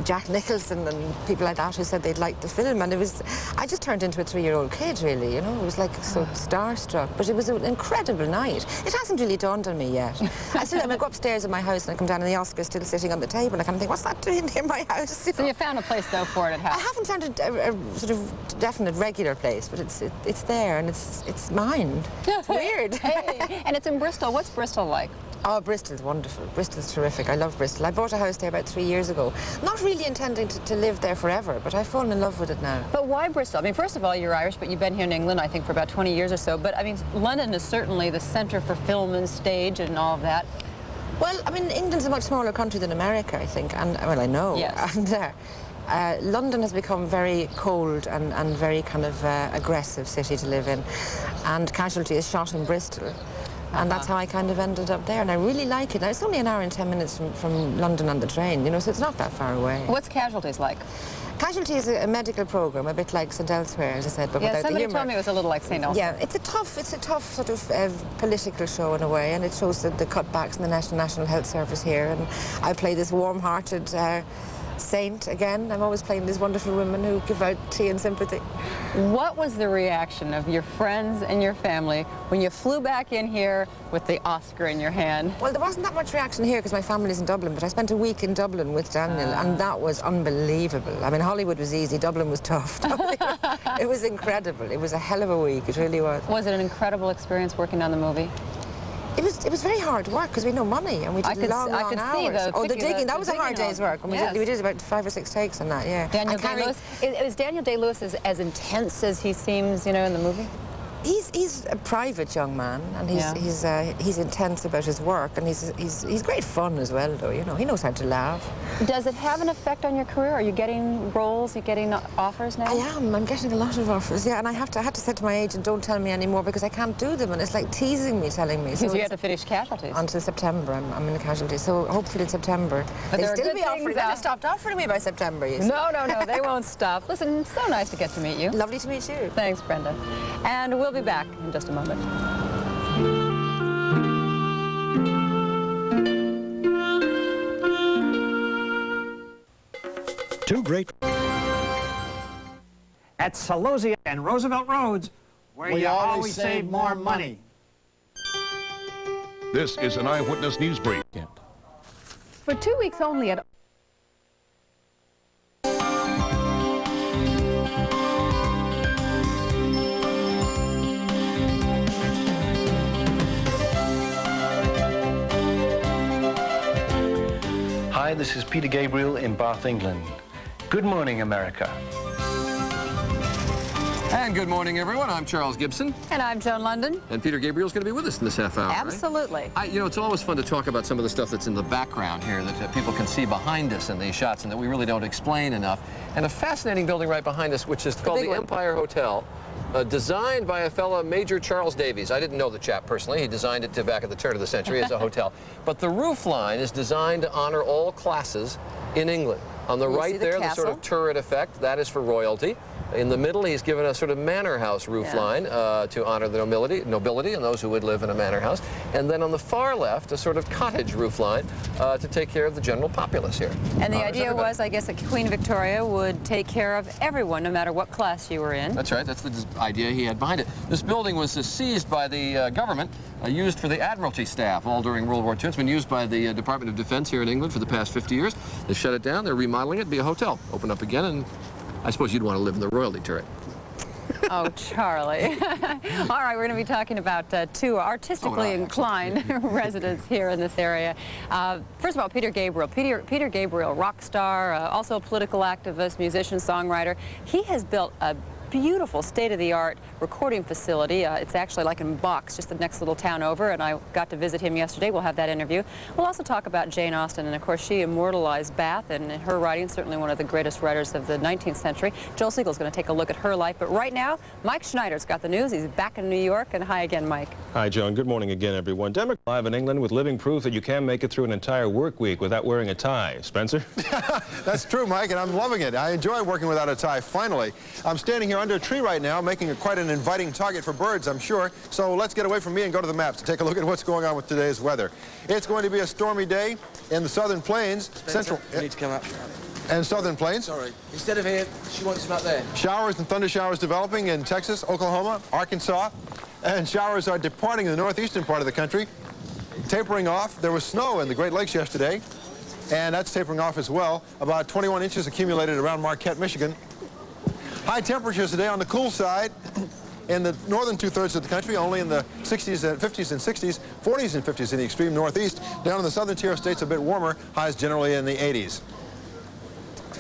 Jack Nicholson and people like that who said they'd liked the film. And it was, I just turned into a 3-year-old kid, really, you know. It was like so starstruck. But it was an incredible night. It hasn't really dawned on me yet. I go upstairs in my house and I come down and the Oscar's still sitting on the table. And I kind of think, what's that doing in my house? So you found a place, though, for it at house? I haven't found a sort of definite regular place, but it's there and it's mine. It's weird. Hey, and it's in Bristol. What's Bristol like? Oh, Bristol's wonderful. Bristol's terrific. I love Bristol. I bought a house there about 3 years ago. Not really intending to live there forever, but I've fallen in love with it now. But why Bristol? I mean, first of all, you're Irish, but you've been here in England, I think, for about 20 years or so. But, I mean, London is certainly the center for film and stage and all of that. Well, I mean, England's a much smaller country than America, I think, and, well, I know. Yes. And London has become very cold and very kind of aggressive city to live in. And Casualty is shot in Bristol. And that's how I kind of ended up there, and I really like it. Now, it's only an hour and 10 minutes from London on the train, you know, so it's not that far away. What's Casualties like? Casualty is a medical program, a bit like St. Elsewhere, as I said, but without the somebody humour. told me it was a little like St. Elsewhere. Yeah, it's a tough sort of political show in a way, and it shows the cutbacks in the National Health Service here, and I play this warm-hearted saint again. I'm always playing these wonderful women who give out tea and sympathy. What was the reaction of your friends and your family when you flew back in here with the Oscar in your hand? Well, there wasn't that much reaction here because my family's in Dublin, but I spent a week in Dublin with Daniel, and that was unbelievable. I mean, Hollywood was easy, Dublin was tough. It was incredible. It was a hell of a week, it really was. Was it an incredible experience working on the movie? It was very hard work because we had no money and we did long hours. The digging, that was a hard day's work. And we did about 5 or 6 takes on that, yeah. Daniel Day-Lewis, is Daniel Day-Lewis as intense as he seems, you know, in the movie? He's a private young man, and he's intense about his work, and he's great fun as well, though. You know, he knows how to laugh. Does it have an effect on your career? Are you getting roles? Are you getting offers now? I am. I'm getting a lot of offers. Yeah, and I had to say to my agent, don't tell me anymore because I can't do them, and it's like teasing me, telling me. So you have to finish Casualties until September. I'm in the Casualty, so hopefully in September. But they'll still be offering. They haven't stopped offering me by September. You see. No, they won't stop. Listen, it's so nice to get to meet you. Lovely to meet you. Thanks, Brenda. And we'll be back in just a moment. Two great at Salosia and Roosevelt Roads, where you always save more money. This is an Eyewitness News Brief. For 2 weeks only at Hi, this is Peter Gabriel in Bath, England. Good morning, America. And good morning, everyone. I'm Charles Gibson. And I'm Joan London. And Peter Gabriel's going to be with us in this half hour, Absolutely. Right? You know, it's always fun to talk about some of the stuff that's in the background here that people can see behind us in these shots and that we really don't explain enough. And a fascinating building right behind us, which is called the Empire Hotel. Designed by a fellow, Major Charles Davies. I didn't know the chap personally. He designed it back at the turn of the century as a hotel. But the roof line is designed to honor all classes in England. On the right there, the sort of turret effect, that is for royalty. In the middle, he's given a sort of manor house roof line to honor the nobility and those who would live in a manor house. And then on the far left, a sort of cottage roof line to take care of the general populace here. And the idea was, I guess, that Queen Victoria would take care of everyone, no matter what class you were in. That's right. That's the idea he had behind it. This building was seized by the government, used for the Admiralty staff all during World War II. It's been used by the Department of Defense here in England for the past 50 years. They shut it down. They're remodeling it to be a hotel. Open up again, and I suppose you'd want to live in the royalty turret. Oh, Charlie. All right, we're going to be talking about two artistically inclined residents here in this area. First of all, Peter Gabriel. Peter Gabriel, rock star, also a political activist, musician, songwriter. He has built a beautiful state-of-the-art recording facility. It's actually like in a box, just the next little town over, and I got to visit him yesterday. We'll have that interview. We'll also talk about Jane Austen, and of course she immortalized Bath, and in her writing, certainly one of the greatest writers of the 19th century. Joel Siegel's going to take a look at her life, but right now, Mike Schneider's got the news. He's back in New York, and hi again, Mike. Hi, Joan. Good morning again, everyone. Democrats live in England with living proof that you can make it through an entire work week without wearing a tie. Spencer? That's true, Mike, and I'm loving it. I enjoy working without a tie, finally. I'm standing here under a tree right now, making it quite an inviting target for birds, I'm sure. So let's get away from me and go to the maps to take a look at what's going on with today's weather. It's going to be a stormy day in the southern plains, central... You need to come up. And southern plains. Sorry. Instead of here, she wants him up there. Showers and thunder showers developing in Texas, Oklahoma, Arkansas, and showers are departing the northeastern part of the country, tapering off. There was snow in the Great Lakes yesterday, and that's tapering off as well. About 21 inches accumulated around Marquette, Michigan. High temperatures today on the cool side in the northern two-thirds of the country, only in the 60s and 50s and 60s, 40s and 50s in the extreme northeast. Down in the southern tier of states, a bit warmer, highs generally in the 80s.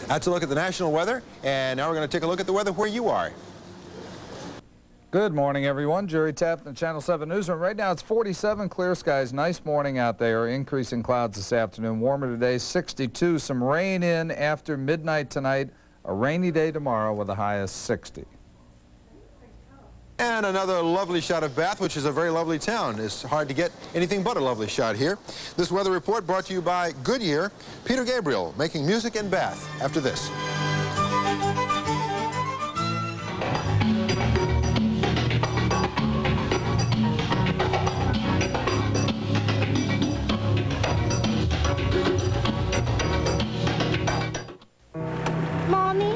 That's a look at the national weather, and now we're going to take a look at the weather where you are. Good morning, everyone. Jerry Tapp in the Channel 7 newsroom. Right now it's 47, clear skies. Nice morning out there. Increasing clouds this afternoon. Warmer today, 62. Some rain in after midnight tonight. A rainy day tomorrow with a high of 60. And another lovely shot of Bath, which is a very lovely town. It's hard to get anything but a lovely shot here. This weather report brought to you by Goodyear. Peter Gabriel making music in Bath after this. Mommy,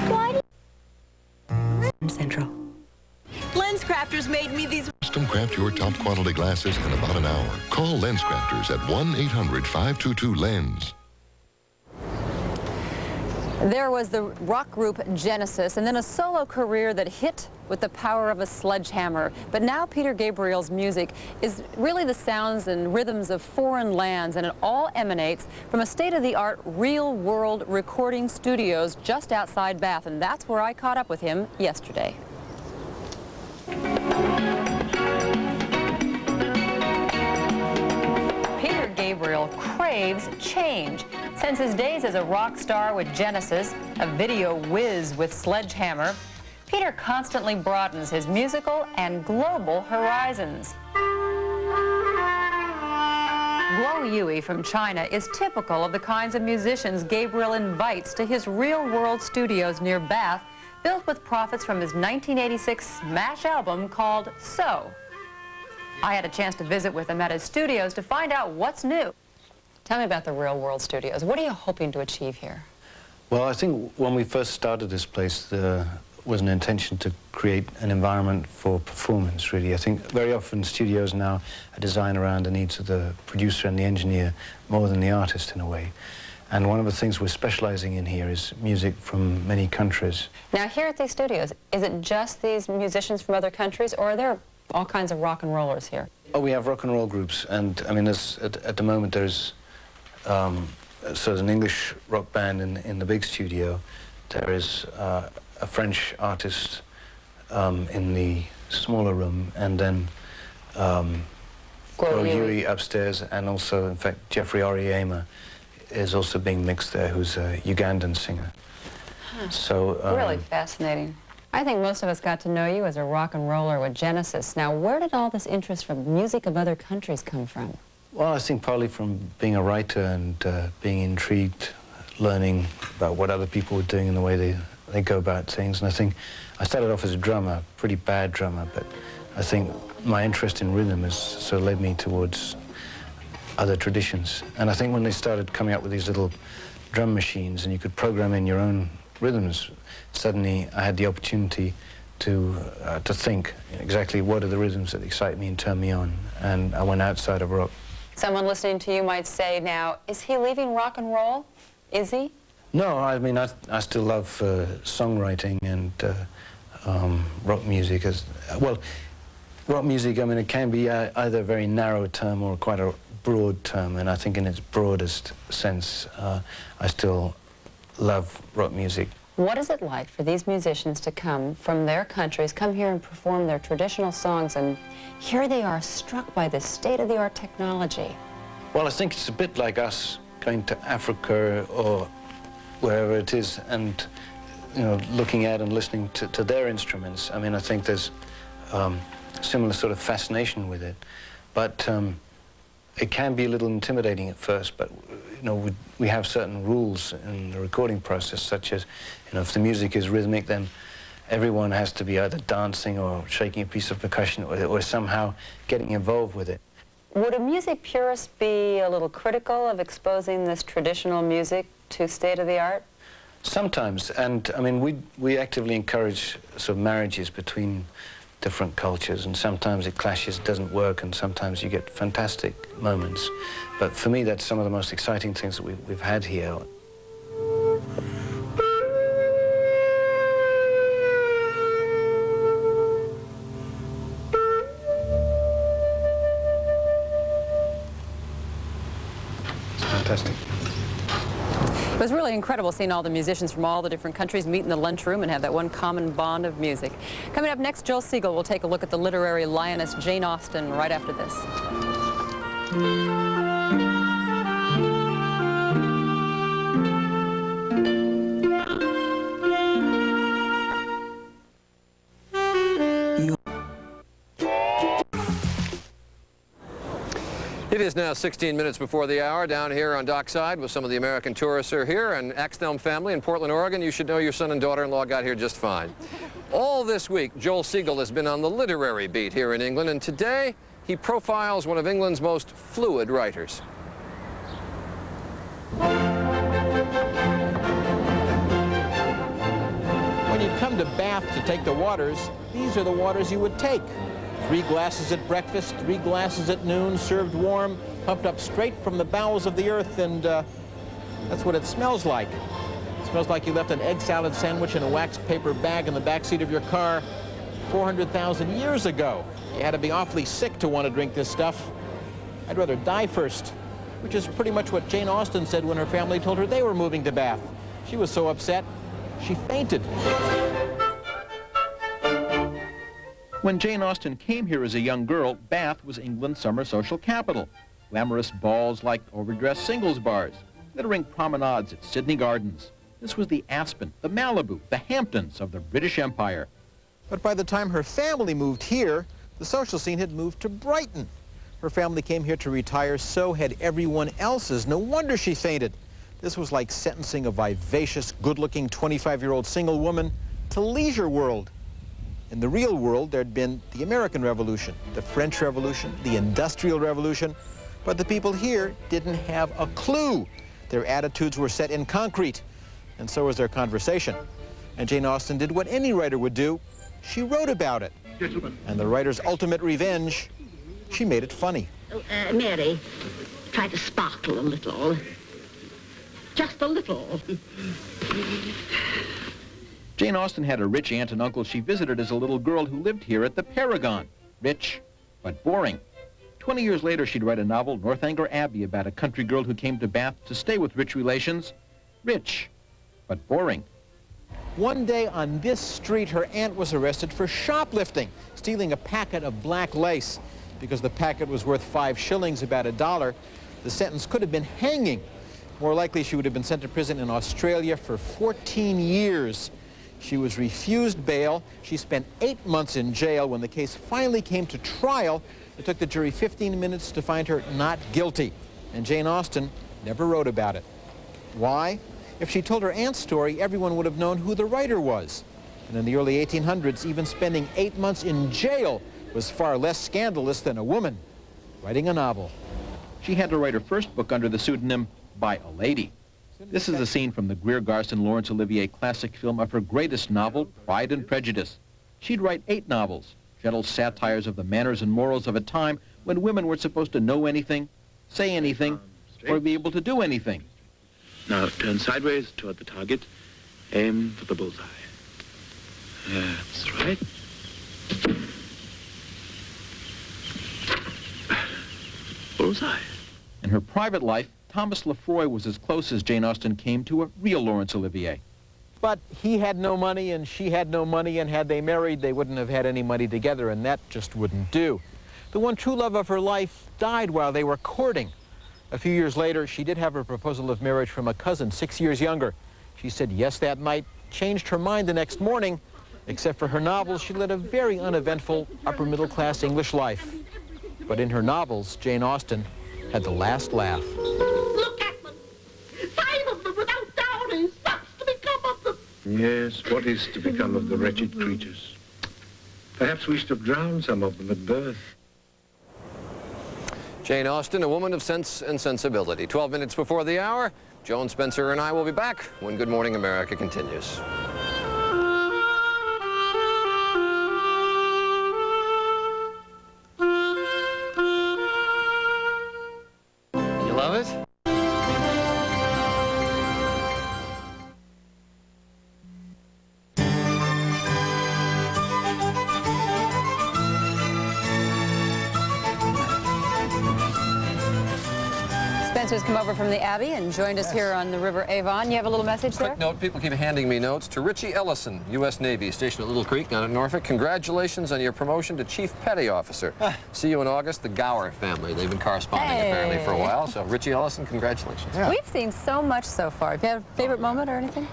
why do Central. LensCrafters made me these. Custom craft your top quality glasses in about an hour. Call LensCrafters at 1-800-522-LENS. There was the rock group Genesis, and then a solo career that hit with the power of a sledgehammer. But now Peter Gabriel's music is really the sounds and rhythms of foreign lands, and it all emanates from a state-of-the-art real-world recording studios just outside Bath, and that's where I caught up with him yesterday. Peter Gabriel craves change. Since his days as a rock star with Genesis, a video whiz with Sledgehammer, Peter constantly broadens his musical and global horizons. Guo Yui from China is typical of the kinds of musicians Gabriel invites to his real-world studios near Bath, built with profits from his 1986 smash album called So. I had a chance to visit with him at his studios to find out what's new. Tell me about the Real World Studios. What are you hoping to achieve here? Well, I think when we first started this place, there was an intention to create an environment for performance, really. I think very often studios now are designed around the needs of the producer and the engineer more than the artist, in a way. And one of the things we're specializing in here is music from many countries. Now, here at these studios, is it just these musicians from other countries, or are there all kinds of rock and rollers here? Oh, we have rock and roll groups, and I mean, at the moment there's so an English rock band in the big studio. There is a French artist in the smaller room, and then Guo Yui upstairs, and also, in fact, Jeffrey Oriema is also being mixed there, who's a Ugandan singer. Huh. So really fascinating. I think most of us got to know you as a rock and roller with Genesis. Now, where did all this interest from music of other countries come from? Well, I think partly from being a writer and being intrigued, learning about what other people were doing and the way they go about things. And I think I started off as a drummer, pretty bad drummer, but I think my interest in rhythm has sort of led me towards other traditions. And I think when they started coming up with these little drum machines and you could program in your own rhythms, suddenly I had the opportunity to think exactly what are the rhythms that excite me and turn me on. And I went outside of rock. Someone listening to you might say now, is he leaving rock and roll? Is he? No, I mean, I still love songwriting and rock music. Well, rock music, I mean, it can be either a very narrow term or quite a broad term, and I think in its broadest sense, I still love rock music. What is it like for these musicians to come from their countries, come here and perform their traditional songs, and here they are struck by this state-of-the-art technology? Well, I think it's a bit like us going to Africa or wherever it is and, you know, looking at and listening to their instruments. I mean, I think there's similar sort of fascination with it. But it can be a little intimidating at first, but, you know, we have certain rules in the recording process, such as, you know, if the music is rhythmic, then everyone has to be either dancing or shaking a piece of percussion or somehow getting involved with it. Would a music purist be a little critical of exposing this traditional music to state-of-the-art? Sometimes, and I mean, we actively encourage sort of marriages between different cultures, and sometimes it clashes, doesn't work, and sometimes you get fantastic moments. But for me, that's some of the most exciting things that we've had here. It's fantastic. It was really incredible seeing all the musicians from all the different countries meet in the lunchroom and have that one common bond of music. Coming up next, Joel Siegel will take a look at the literary lioness Jane Austen right after this. It is now 16 minutes before the hour down here on Dockside with some of the American tourists who are here, and Axthelm family in Portland, Oregon. You should know your son and daughter-in-law got here just fine. All this week, Joel Siegel has been on the literary beat here in England, and today he profiles one of England's most fluid writers. When you'd come to Bath to take the waters, these are the waters you would take. 3 glasses at breakfast, 3 glasses at noon, served warm, pumped up straight from the bowels of the earth, and that's what it smells like. It smells like you left an egg salad sandwich in a waxed paper bag in the backseat of your car 400,000 years ago. You had to be awfully sick to want to drink this stuff. I'd rather die first, which is pretty much what Jane Austen said when her family told her they were moving to Bath. She was so upset, she fainted. When Jane Austen came here as a young girl, Bath was England's summer social capital. Glamorous balls like overdressed singles bars, glittering promenades at Sydney Gardens. This was the Aspen, the Malibu, the Hamptons of the British Empire. But by the time her family moved here, the social scene had moved to Brighton. Her family came here to retire, so had everyone else's. No wonder she fainted. This was like sentencing a vivacious, good-looking 25-year-old single woman to leisure world. In the real world, there'd been the American Revolution, the French Revolution, the Industrial Revolution, but the people here didn't have a clue. Their attitudes were set in concrete, and so was their conversation. And Jane Austen did what any writer would do. She wrote about it. Gentlemen. And the writer's ultimate revenge, she made it funny. Oh, Mary, try to sparkle a little. Just a little. Jane Austen had a rich aunt and uncle she visited as a little girl who lived here at the Paragon. Rich, but boring. 20 years later, she'd write a novel, Northanger Abbey, about a country girl who came to Bath to stay with rich relations. Rich, but boring. One day on this street, her aunt was arrested for shoplifting, stealing a packet of black lace. Because the packet was worth 5 shillings, about $1, the sentence could have been hanging. More likely, she would have been sent to prison in Australia for 14 years. She was refused bail. She spent 8 months in jail. When the case finally came to trial, it took the jury 15 minutes to find her not guilty. And Jane Austen never wrote about it. Why? If she told her aunt's story, everyone would have known who the writer was. And in the early 1800s, even spending 8 months in jail was far less scandalous than a woman writing a novel. She had to write her first book under the pseudonym By a Lady. This is a scene from the Greer Garson Laurence Olivier classic film of her greatest novel, Pride and Prejudice. She'd write 8 novels, gentle satires of the manners and morals of a time when women weren't supposed to know anything, say anything, or be able to do anything. Now turn sideways toward the target. Aim for the bullseye. That's right. Bullseye. In her private life, Thomas Lefroy was as close as Jane Austen came to a real Laurence Olivier. But he had no money and she had no money, and had they married, they wouldn't have had any money together, and that just wouldn't do. The one true love of her life died while they were courting. A few years later, she did have a proposal of marriage from a cousin 6 years younger. She said yes that night, changed her mind the next morning. Except for her novels, she led a very uneventful, upper-middle-class English life. But in her novels, Jane Austen had the last laugh. Look at them. 5 of them without dowries. What's to become of them? Yes, what is to become of the wretched creatures? Perhaps we should have drowned some of them at birth. Jane Austen, a woman of sense and sensibility. 12 minutes before the hour, Joan Spencer and I will be back when Good Morning America continues. You love it? Spencer's come over from the Abbey and joined us here on the River Avon. You have a little message there? Quick note, people keep handing me notes. To Richie Ellison, U.S. Navy, stationed at Little Creek down in Norfolk. Congratulations on your promotion to Chief Petty Officer. See you in August. The Gower family. They've been corresponding apparently for a while. So Richie Ellison, congratulations. Yeah. We've seen so much so far. Have you had a favorite moment or anything?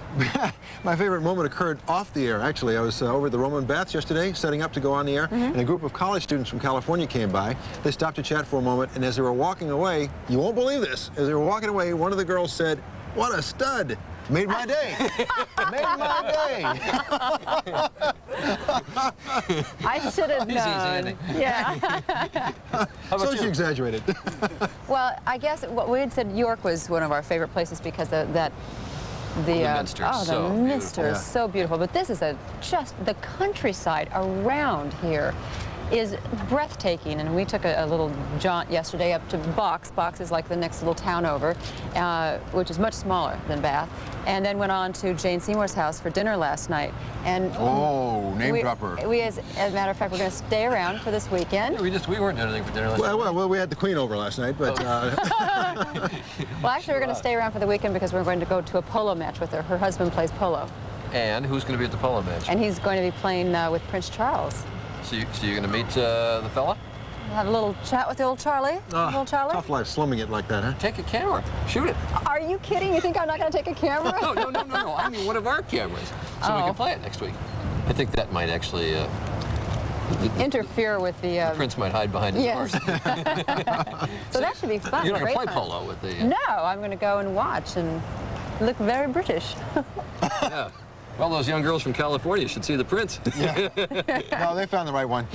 My favorite moment occurred off the air, actually. I was over at the Roman Baths yesterday, setting up to go on the air, and a group of college students from California came by. They stopped to chat for a moment, and as they were walking away, you won't believe this, as they were walking away, one of the girls said, "What a stud." Made my day. Made my day. I should have known. Easy, yeah. So she exaggerated. Well, I guess what we had said York was one of our favorite places because the Minster is so the Minster beautiful. is so beautiful. But this is just the countryside around here is breathtaking, and we took a little jaunt yesterday up to Box. Box is like the next little town over, which is much smaller than Bath, and then went on to Jane Seymour's house for dinner last night. And name dropper. As a matter of fact, we're going to stay around for this weekend. We weren't doing anything for dinner last night. Well, we had the Queen over last night, but... Well, actually, we're going to stay around for the weekend because we're going to go to a polo match with her. Her husband plays polo. And who's going to be at the polo match? And he's going to be playing with Prince Charles. So you're going to meet the fella? Have a little chat with the old Charlie? Little Charlie? Tough life slumming it like that, huh? Take a camera. Shoot it. Are you kidding? You think I'm not going to take a camera? No. I mean one of our cameras. So we can play it next week. I think that might actually... interfere with the... The Prince might hide behind his horse. So that should be fun. You're not going to play fun. polo with the... No, I'm going to go and watch and look very British. Yeah. Well, those young girls from California should see the Prince. Yeah. No, they found the right one.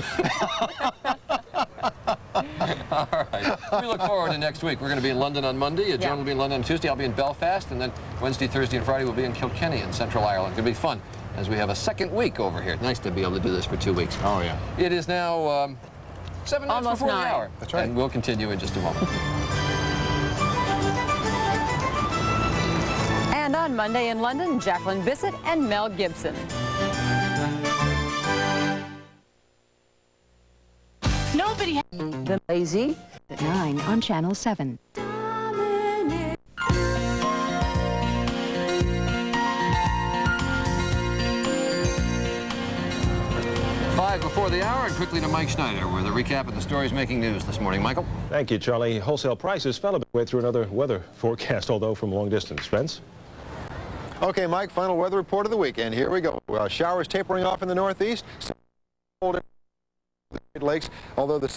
All right. We look forward to next week. We're going to be in London on Monday. Joan will be in London on Tuesday. I'll be in Belfast. And then Wednesday, Thursday, and Friday we'll be in Kilkenny in Central Ireland. It's going to be fun as we have a second week over here. Nice to be able to do this for 2 weeks. Oh, yeah. It is now 7 minutes Almost before 9. the hour. That's right. And we'll continue in just a moment. And on Monday in London, Jacqueline Bisset and Mel Gibson. Nobody. The Lazy at 9 on Channel 7. 5 before the hour, and quickly to Mike Schneider with a recap of the stories making news this morning. Michael? Thank you, Charlie. Wholesale prices fell a bit way through another weather forecast, although from long distance. Spence? Okay, Mike, final weather report of the weekend. Here we go. Showers tapering off in the northeast. Cold in the Great Lakes, although the sun